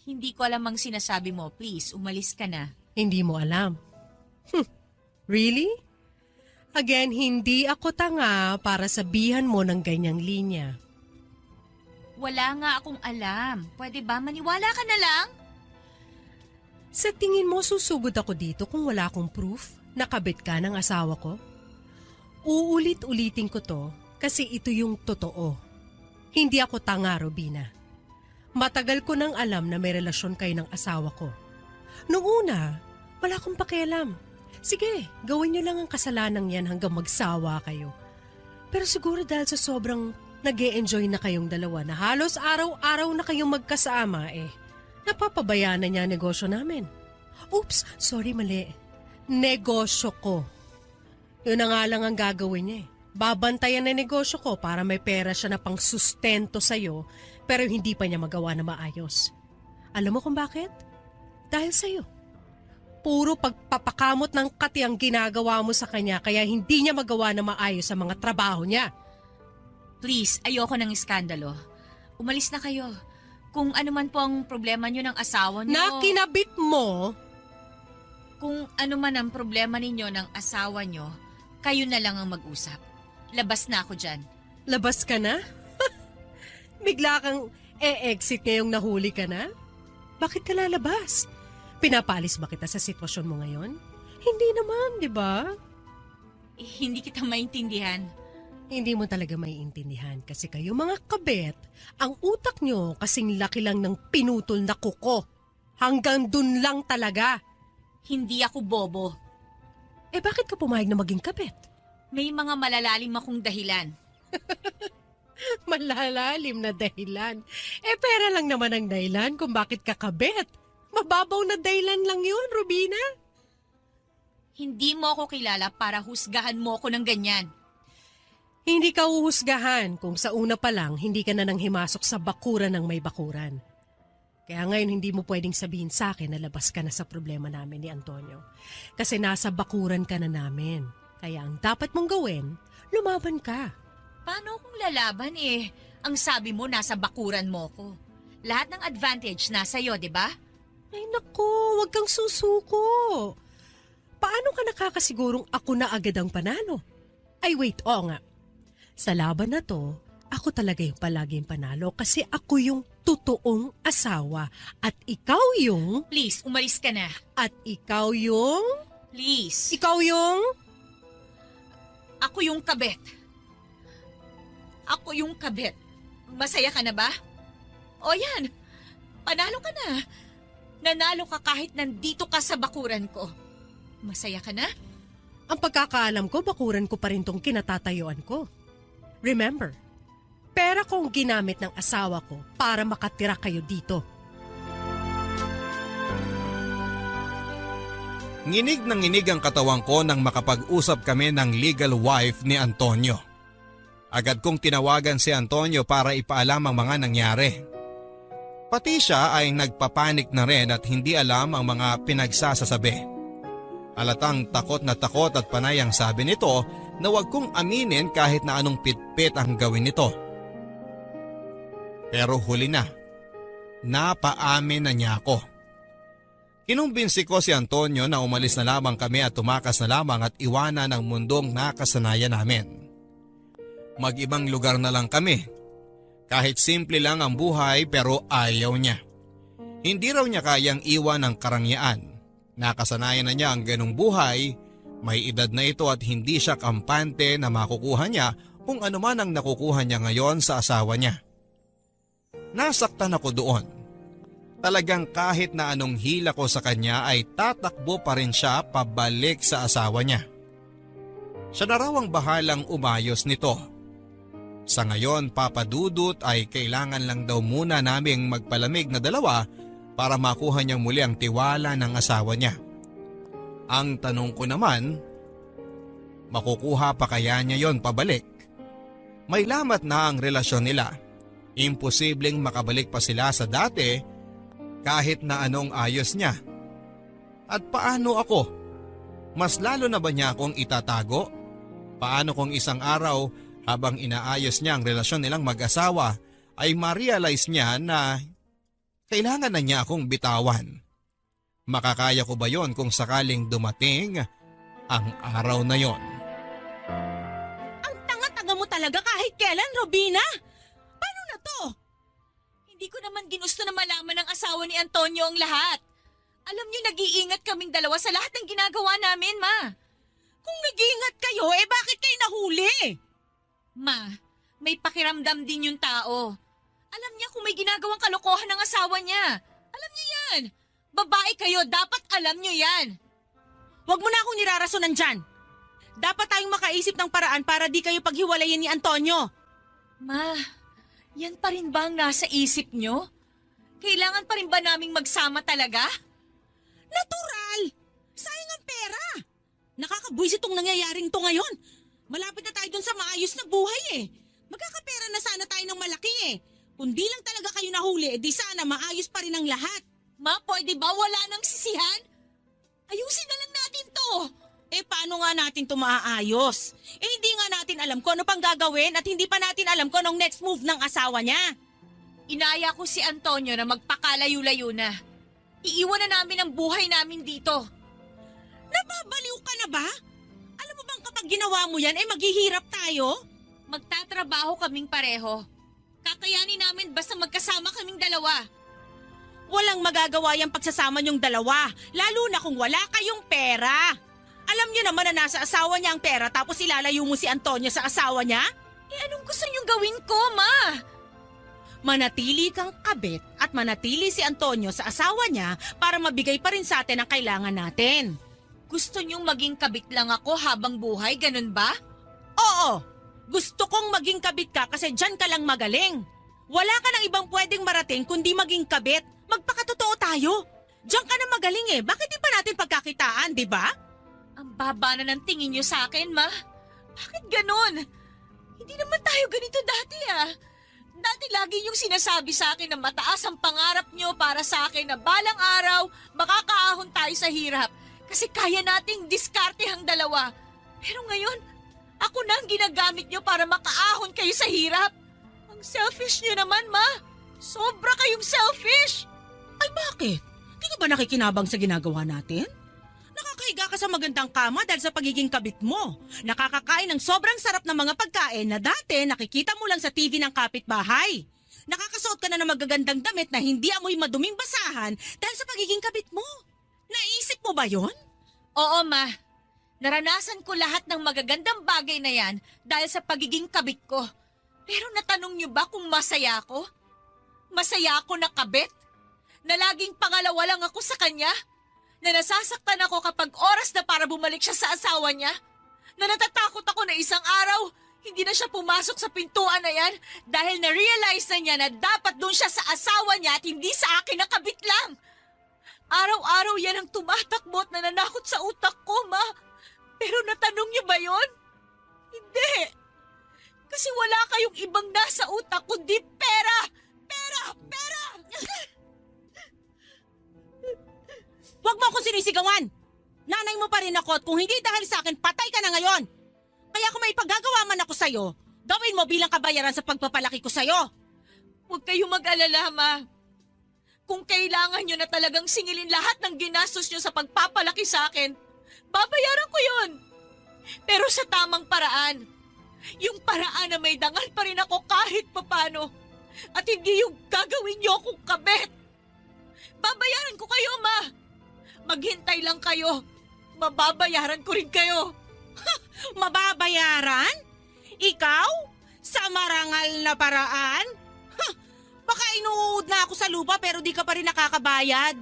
Hindi ko alam ang sinasabi mo. Please, umalis ka na. Hindi mo alam. Really? Again, hindi ako tanga para sabihan mo ng ganyang linya. Wala nga akong alam. Pwede ba maniwala ka na lang? Sa tingin mo susugod ako dito kung wala akong proof na kabit ka ng asawa ko? Uulit-ulitin ko to kasi ito yung totoo. Hindi ako tanga, Robina. Matagal ko nang alam na may relasyon kayo ng asawa ko. Noong una, wala akong pakialam. Sige, gawin niyo lang ang kasalanang yan hanggang magsawa kayo. Pero siguro dahil sa sobrang nag-e-enjoy na kayong dalawa na halos araw-araw na kayong magkasama napapabayaan na niya ang negosyo namin. Oops, sorry, mali. Negosyo ko. Yun na nga lang ang gagawin niya. Babantayan na negosyo ko para may pera siya na pang sustento sa'yo pero hindi pa niya magawa na maayos. Alam mo kung bakit? Dahil sa'yo. Puro pagpapakamot ng kati ang ginagawa mo sa kanya kaya hindi niya magawa na maayos sa mga trabaho niya. Please, ayoko ng iskandalo. Umalis na kayo. Kung ano man po ang problema nyo ng asawa nyo... Na kinabit mo, Kung ano man ang problema ninyo ng asawa nyo, kayo na lang ang mag-usap. Labas na ako dyan. labas ka na? Bigla kang exit ngayong nahuli ka na? Bakit ka lalabas? Pinapalis ba kita sa sitwasyon mo ngayon? Hindi naman, di ba? Hindi kita maintindihan. Hindi mo talaga maiintindihan kasi kayo mga kabet, ang utak nyo kasing laki lang ng pinutol na kuko. Hanggang dun lang talaga. Hindi ako bobo. Bakit ka pumayag na maging kabet? May mga malalalim akong dahilan. Malalalim na dahilan. Pera lang naman ang dahilan kung bakit ka kabet. Mababaw na dahilan lang yun, Rubina. Hindi mo ako kilala para husgahan mo ako ng ganyan. Hindi ka uhusgahan kung sa una pa lang hindi ka na nang himasok sa bakuran ng may bakuran. Kaya ngayon hindi mo pwedeng sabihin sa akin na labas ka na sa problema namin ni Antonio. Kasi nasa bakuran ka na namin. Kaya ang dapat mong gawin, lumaban ka. Paano kung lalaban Ang sabi mo nasa bakuran mo ko. Lahat ng advantage nasa iyo, di ba? Ay naku, huwag kang susuko. Paano ka nakakasigurong ako na agad ang panalo? Ay wait, oo nga. Sa laban na to, ako talaga yung palaging panalo kasi ako yung totoong asawa at ikaw yung... Please, umalis ka na. At ikaw yung... Please. Ikaw yung... Ako yung kabet. Ako yung kabet. Masaya ka na ba? O yan, panalo ka na. Nanalo ka kahit nandito ka sa bakuran ko. Masaya ka na? Ang pagkakaalam ko, bakuran ko pa rin tong kinatatayuan ko. Remember, pera kong ginamit ng asawa ko para makatira kayo dito. Nginig ng nginig ang katawan ko nang makapag-usap kami ng legal wife ni Antonio. Agad kong tinawagan si Antonio para ipaalam ang mga nangyari. Pati siya ay nagpapanik na rin at hindi alam ang mga pinagsasasabi. Halatang takot at panay ang sabi nito na huwag kong aminin kahit na anong pitpit ang gawin nito. Pero huli na, napaamin na niya ako. Kinumbinsi ko si Antonio na umalis na lamang kami at tumakas na lamang at iwanan ang mundong nakasanayan namin. Mag-ibang lugar na lang kami. Kahit simple lang ang buhay pero ayaw niya. Hindi raw niya kayang iwan ang karangyaan. Nakasanayan na niya ang ganong buhay, may edad na ito at hindi siya kampante na makukuha niya kung anuman ang nakukuha niya ngayon sa asawa niya. Nasaktan ako doon. Talagang kahit na anong hila ko sa kanya ay tatakbo pa rin siya pabalik sa asawa niya. Siya na raw ang bahalang umayos nito. Sa ngayon, Papa Dudut, ay kailangan lang daw muna naming magpalamig na dalawa para makuha niya muli ang tiwala ng asawa niya. Ang tanong ko naman, makukuha pa kaya niya yon pabalik? May lamat na ang relasyon nila. Imposibleng makabalik pa sila sa dati kahit na anong ayos niya. At paano ako? Mas lalo na ba niya akong itatago? Paano kung isang araw habang inaayos niya ang relasyon nilang mag-asawa ay ma-realize niya na kailangan na niya akong bitawan? Makakaya ko ba yon kung sakaling dumating ang araw na yon? Ang tanga-tanga mo talaga kahit kailan, Robina! Paano na to? Hindi ko naman ginusto na malaman ng asawa ni Antonio ang lahat. Alam niyo, nag-iingat kaming dalawa sa lahat ng ginagawa namin, Ma. Kung nag-iingat kayo, bakit kayo nahuli? Ma, may pakiramdam din yung tao. Alam niya kung may ginagawang kalokohan ng asawa niya. Alam niya yan. Babae kayo, dapat alam niyo yan. Huwag mo na akong nirarasonan dyan. Dapat tayong makaisip ng paraan para di kayo paghiwalayin ni Antonio. Ma, yan pa rin ba ang nasa isip niyo? Kailangan pa rin ba naming magsama talaga? Natural! Sayang ang pera! Nakakabwisit itong nangyayaring to ngayon. Malapit na tayo dun sa maayos na buhay Magkakapera na sana tayo ng malaki Kung di lang talaga kayo nahuli, di sana maayos pa rin ang lahat. Ma, pwede ba wala nang sisihan? Ayusin na lang natin to. Paano nga natin to maaayos? Hindi nga natin alam kung ano pang gagawin at hindi pa natin alam kung anong next move ng asawa niya. Inaya ko si Antonio na magpakalayo-layo na. Iiwan na namin ang buhay namin dito. Nababaliw ka na ba? Alam mo bang kapag ginawa mo yan, maghihirap tayo? Magtatrabaho kaming pareho. Kakayanin namin basta magkasama kaming dalawa. Walang magagawa yung pagsasama niyong dalawa, lalo na kung wala kayong pera. Alam niyo naman na nasa asawa niya ang pera tapos ilalayo mo si Antonio sa asawa niya? Anong gusto niyong gawin ko, Ma? Manatili kang kabit at manatili si Antonio sa asawa niya para mabigay pa rin sa atin ang kailangan natin. Gusto niyong maging kabit lang ako habang buhay, ganun ba? Oo, gusto kong maging kabit ka kasi dyan ka lang magaling. Wala ka ng ibang pwedeng marating kundi maging kabit. Magpakatotoo tayo. Diyan ka na magaling Bakit di pa natin pagkakitaan, di ba? Ang baba na ng tingin niyo sa akin, Ma. Bakit ganun? Hindi naman tayo ganito dati, Dati lagi niyong sinasabi sa akin na mataas ang pangarap niyo para sa akin na balang araw makakaahon tayo sa hirap kasi kaya nating diskarte ang dalawa. Pero ngayon, ako na ang ginagamit niyo para makaahon kayo sa hirap. Ang selfish niyo naman, Ma. Sobra kayong selfish. Ay bakit? Di ka ba nakikinabang sa ginagawa natin? Nakakahiga ka sa magandang kama dahil sa pagiging kabit mo. Nakakakain ng sobrang sarap na mga pagkain na dati nakikita mo lang sa TV ng kapitbahay. Nakakasuot ka na ng magagandang damit na hindi amoy maduming basahan dahil sa pagiging kabit mo. Naisip mo ba yon? Oo, Ma. Naranasan ko lahat ng magagandang bagay na yan dahil sa pagiging kabit ko. Pero natanong niyo ba kung masaya ako? Masaya ako na kabit? Na laging pangalawa lang ako sa kanya? Na nasasaktan ako kapag oras na para bumalik siya sa asawa niya? Na natatakot ako na isang araw, hindi na siya pumasok sa pintuan na yan dahil na-realize na niya na dapat doon siya sa asawa niya at hindi sa akin na kabit lang. Araw-araw yan ang tumatakbo at nananakot sa utak ko, Ma. Pero natanong niyo ba yon? Hindi. Kasi wala kayong ibang nasa utak kundi pera! Pera! Pera! Huwag mo akong sinisigawan! Nanay mo pa rin ako at kung hindi dahil sa akin, patay ka na ngayon! Kaya kung may pagagawa man ako sa'yo, gawin mo bilang kabayaran sa pagpapalaki ko sa'yo! Huwag kayong mag-alala, Ma. Kung kailangan nyo na talagang singilin lahat ng ginastos nyo sa pagpapalaki sa akin, babayaran ko yun. Pero sa tamang paraan. Yung paraan na may dangal pa rin ako kahit papano. At hindi yung gagawin nyo akong kabet. Babayaran ko kayo, Ma. Maghintay lang kayo. Mababayaran ko rin kayo. Mababayaran? Ikaw? Sa marangal na paraan? Baka inuud na ako sa lupa pero di ka pa rin nakakabayad.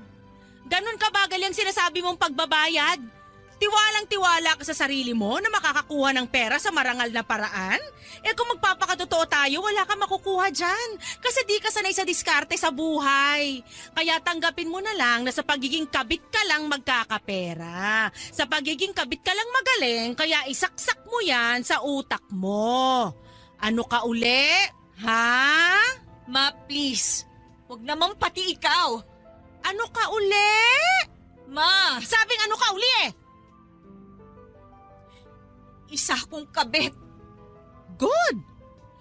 Ganun kabagal yung sinasabi mong pagbabayad. Tiwalang-tiwala ka sa sarili mo na makakakuha ng pera sa marangal na paraan? Eh kung magpapakatotoo tayo, wala kang makukuha dyan. Kasi di ka sanay sa diskarte sa buhay. Kaya tanggapin mo na lang na sa pagiging kabit ka lang magkakapera. Sa pagiging kabit ka lang magaling, kaya isaksak mo yan sa utak mo. Ano ka uli? Ha? Ma, please. Huwag naman pati ikaw. Ano ka uli? Ma, Sabing ano ka uli eh? isa kong kabit. Good!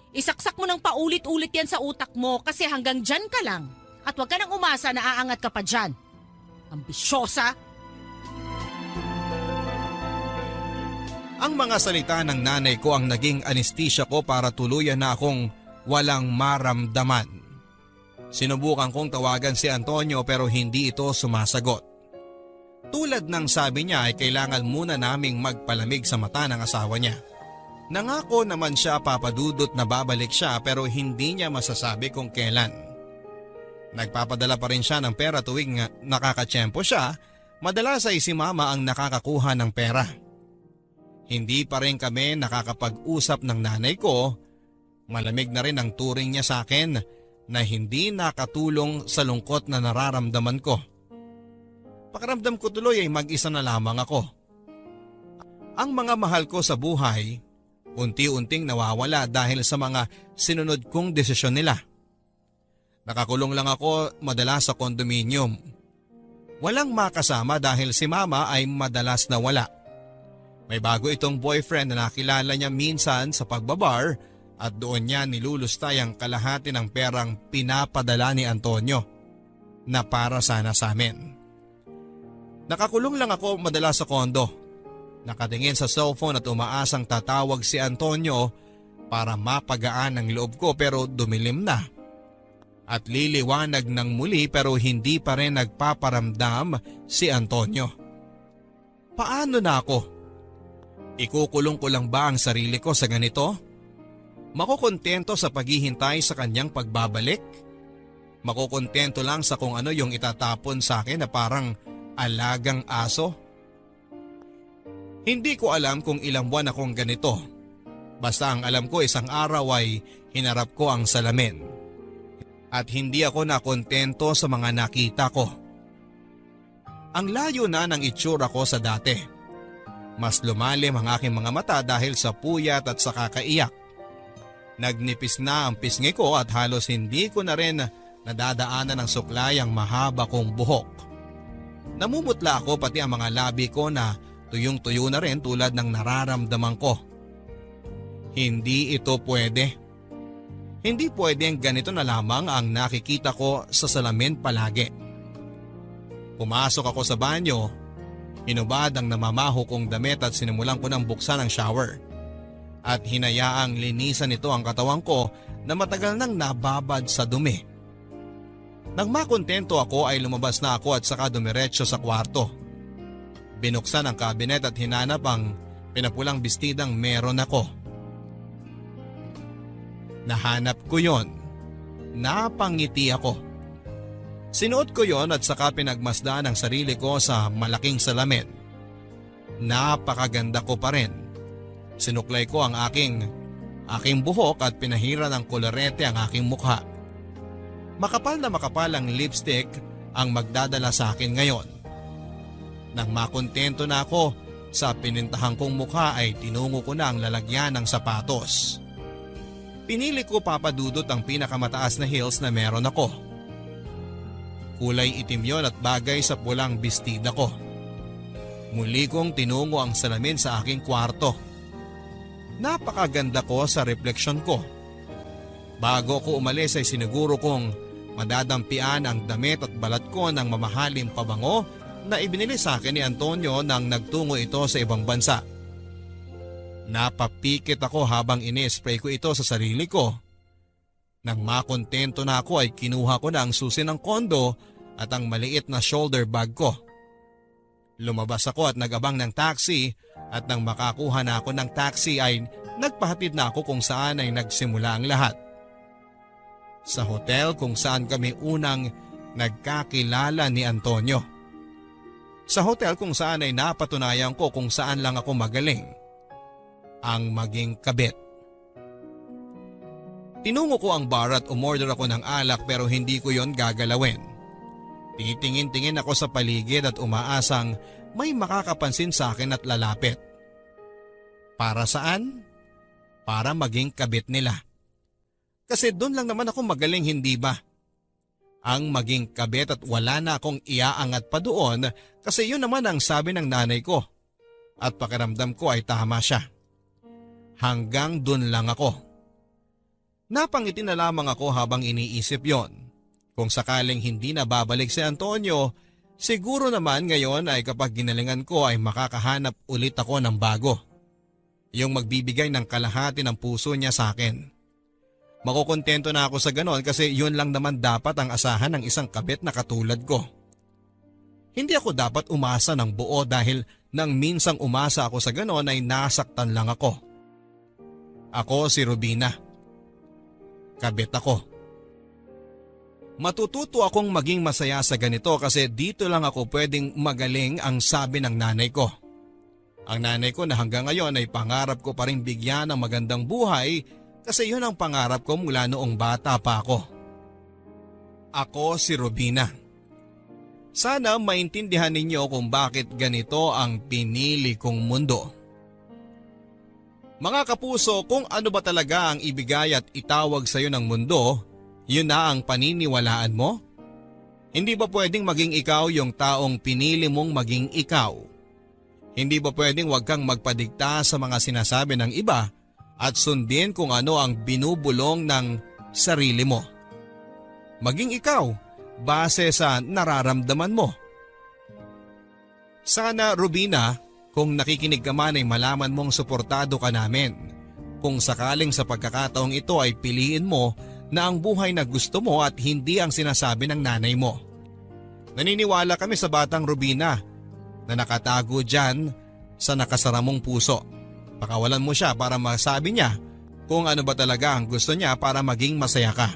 Isaksak mo ng paulit-ulit yan sa utak mo kasi hanggang dyan ka lang. At huwag ka nang umasa na aangat ka pa dyan. Ambisyosa! Ang mga salita ng nanay ko ang naging anesthesia ko para tuluyan na akong walang maramdaman. Sinubukan kong tawagan si Antonio pero hindi ito sumasagot. Tulad ng sabi niya ay kailangan muna naming magpalamig sa mata ng asawa niya. Nangako naman siya papadudot na babalik siya pero hindi niya masasabi kung kailan. Nagpapadala pa rin siya ng pera tuwing nakakatsyempo siya, madalas ay si mama ang nakakakuha ng pera. Hindi pa rin kami nakakapag-usap ng nanay ko, malamig na rin ang turing niya sa akin na hindi nakatulong sa lungkot na nararamdaman ko. Pakiramdam ko tuloy ay mag-isa na lamang ako. Ang mga mahal ko sa buhay, unti-unting nawawala dahil sa mga sinunod kong desisyon nila. Nakakulong lang ako madalas sa kondominium. Walang makasama dahil si mama ay madalas na wala. May bago itong boyfriend na nakilala niya minsan sa pagbabar at doon niya nilulustay ang kalahati ng perang pinapadala ni Antonio na para sana sa amin. Nakakulong lang ako madalas sa kondo. Nakatingin sa cellphone at umaasang tatawag si Antonio para mapagaan ang loob ko pero dumilim na. At liliwanag ng muli pero hindi pa rin nagpaparamdam si Antonio. Paano na ako? Ikukulong ko lang ba ang sarili ko sa ganito? Makukontento sa paghihintay sa kanyang pagbabalik? Makukontento lang sa kung ano yung itatapon sa akin na parang alagang aso? Hindi ko alam kung ilang buwan akong ganito. Basta ang alam ko isang araw ay hinarap ko ang salamin. At hindi ako nakontento sa mga nakita ko. Ang layo na ng itsura ko sa dati. Mas lumalim ang aking mga mata dahil sa puyat at sa kakaiyak. Nagnipis na ang pisngi ko at halos hindi ko na rin nadadaanan ng suklay ang mahaba kong buhok. Namumutla ako pati ang mga labi ko na tuyong-tuyo na rin tulad ng nararamdaman ko. Hindi ito pwede. Hindi pwedeng ganito na lamang ang nakikita ko sa salamin palagi. Pumasok ako sa banyo, hinubad ang namamaho kong damit at sinimulan ko ng buksan ang shower. At hinayaang linisan nito ang katawan ko na matagal nang nababad sa dumi. Nang makontento ako ay lumabas na ako at saka dumiretso sa kwarto. Binuksan ang kabinet at hinanap ang pinapulang bestidang meron ako. Nahanap ko yon. Napangiti ako. Sinuot ko yon at saka pinagmasdan ang sarili ko sa malaking salamin. Napakaganda ko pa rin. Sinuklay ko ang aking buhok at pinahira ng kolorete ang aking mukha. Makapal na makapal ang lipstick ang magdadala sa akin ngayon. Nang makontento na ako sa pinintahan kong mukha ay tinungo ko na ang lalagyan ng sapatos. Pinili ko papadudot ang pinakamataas na heels na meron ako. Kulay itim yon at bagay sa pulang bestida ko. Muli kong tinungo ang salamin sa aking kwarto. Napakaganda ko sa refleksyon ko. Bago ko umalis ay siniguro kong madadampian ang damit at balat ko ng mamahaling pabango na ibinili sa akin ni Antonio nang nagtungo ito sa ibang bansa. Napapikit ako habang ini-spray ko ito sa sarili ko. Nang makontento na ako ay kinuha ko na ang susi ng kondo at ang maliit na shoulder bag ko. Lumabas ako at nag-abang ng taxi at nang makakuha na ako ng taxi ay nagpahatid na ako kung saan ay nagsimula ang lahat. sa hotel kung saan kami unang nagkakilala ni Antonio. Sa hotel kung saan ay napatunayan ko kung saan lang ako magaling, ang maging kabit. Tinungo ko ang bar at umorder ako ng alak pero hindi ko yon gagalawin. Titingin-tingin ako sa paligid at umaasang may makakapansin sa akin at lalapit. Para saan? Para maging kabit nila. Kasi doon lang naman ako magaling, hindi ba? Ang maging kabit at wala na akong iaangat pa doon kasi yun naman ang sabi ng nanay ko. At pakiramdam ko ay tama siya. Hanggang doon lang ako. Napangiti na lamang ako habang iniisip yon. Kung sakaling hindi na babalik si Antonio, siguro naman ngayon ay kapag ginalingan ko ay makakahanap ulit ako ng bago. Yung magbibigay ng kalahati ng puso niya sa akin. Makukontento na ako sa ganon kasi yun lang naman dapat ang asahan ng isang kabit na katulad ko. Hindi ako dapat umasa ng buo dahil nang minsang umasa ako sa ganon ay nasaktan lang ako. Ako si Rubina. Kabit ako. Matututo akong maging masaya sa ganito kasi dito lang ako pwedeng magaling ang sabi ng nanay ko. Ang nanay ko na hanggang ngayon ay pangarap ko pa rin bigyan ng magandang buhay kasi yun ang pangarap ko mula noong bata pa ako. Ako si Rubina. Sana maintindihan ninyo kung bakit ganito ang pinili kong mundo. Mga kapuso, kung ano ba talaga ang ibigay at itawag sa iyo ng mundo, yun na ang paniniwalaan mo? Hindi ba pwedeng maging ikaw yung taong pinili mong maging ikaw? Hindi ba pwedeng wag kang magpadikta sa mga sinasabi ng iba at sundin kung ano ang binubulong ng sarili mo? Maging ikaw, base sa nararamdaman mo. Sana, Rubina, kung nakikinig ka man ay malaman mong suportado ka namin. Kung sakaling sa pagkakataong ito ay piliin mo na ang buhay na gusto mo at hindi ang sinasabi ng nanay mo. Naniniwala kami sa batang Rubina na nakatago dyan sa nakasara mong puso. Pakawalan mo siya para masabi niya kung ano ba talaga ang gusto niya para maging masaya ka.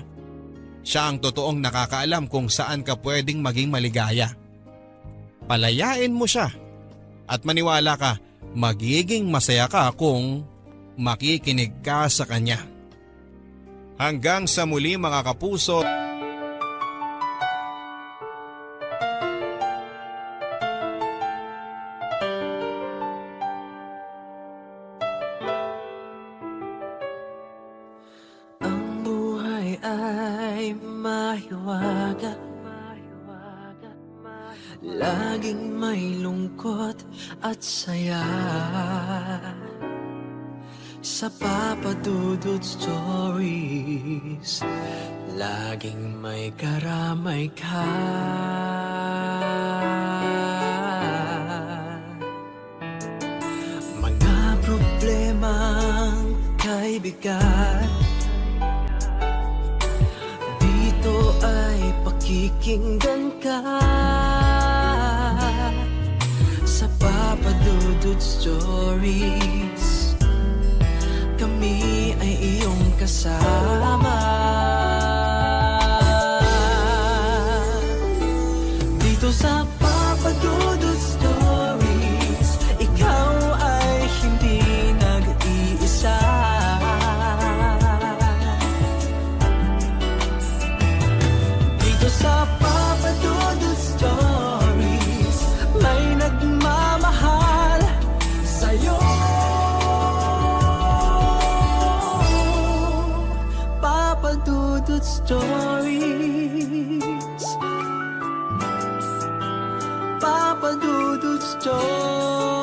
Siya ang totoong nakakaalam kung saan ka pwedeng maging maligaya. Palayain mo siya at maniwala ka, magiging masaya ka kung makikinig ka sa kanya. Hanggang sa muli mga kapuso. Ang buhay ay mahiwaga, laging may lungkot at saya. Sa Papa Dudut Stories, laging may karamay ka. Mga problemang kaibigan, dito ay pakikinggan ka. Sa Papa Dudut Stories, kami ay iyong kasama. Dito sa Papa Dudut Stories, ikaw ay hindi nag-iisa. Dito sa Papa Dudut Stories, may nagmamahal sa'yo. Papa Dudut Stories, Papa Dudut Stories.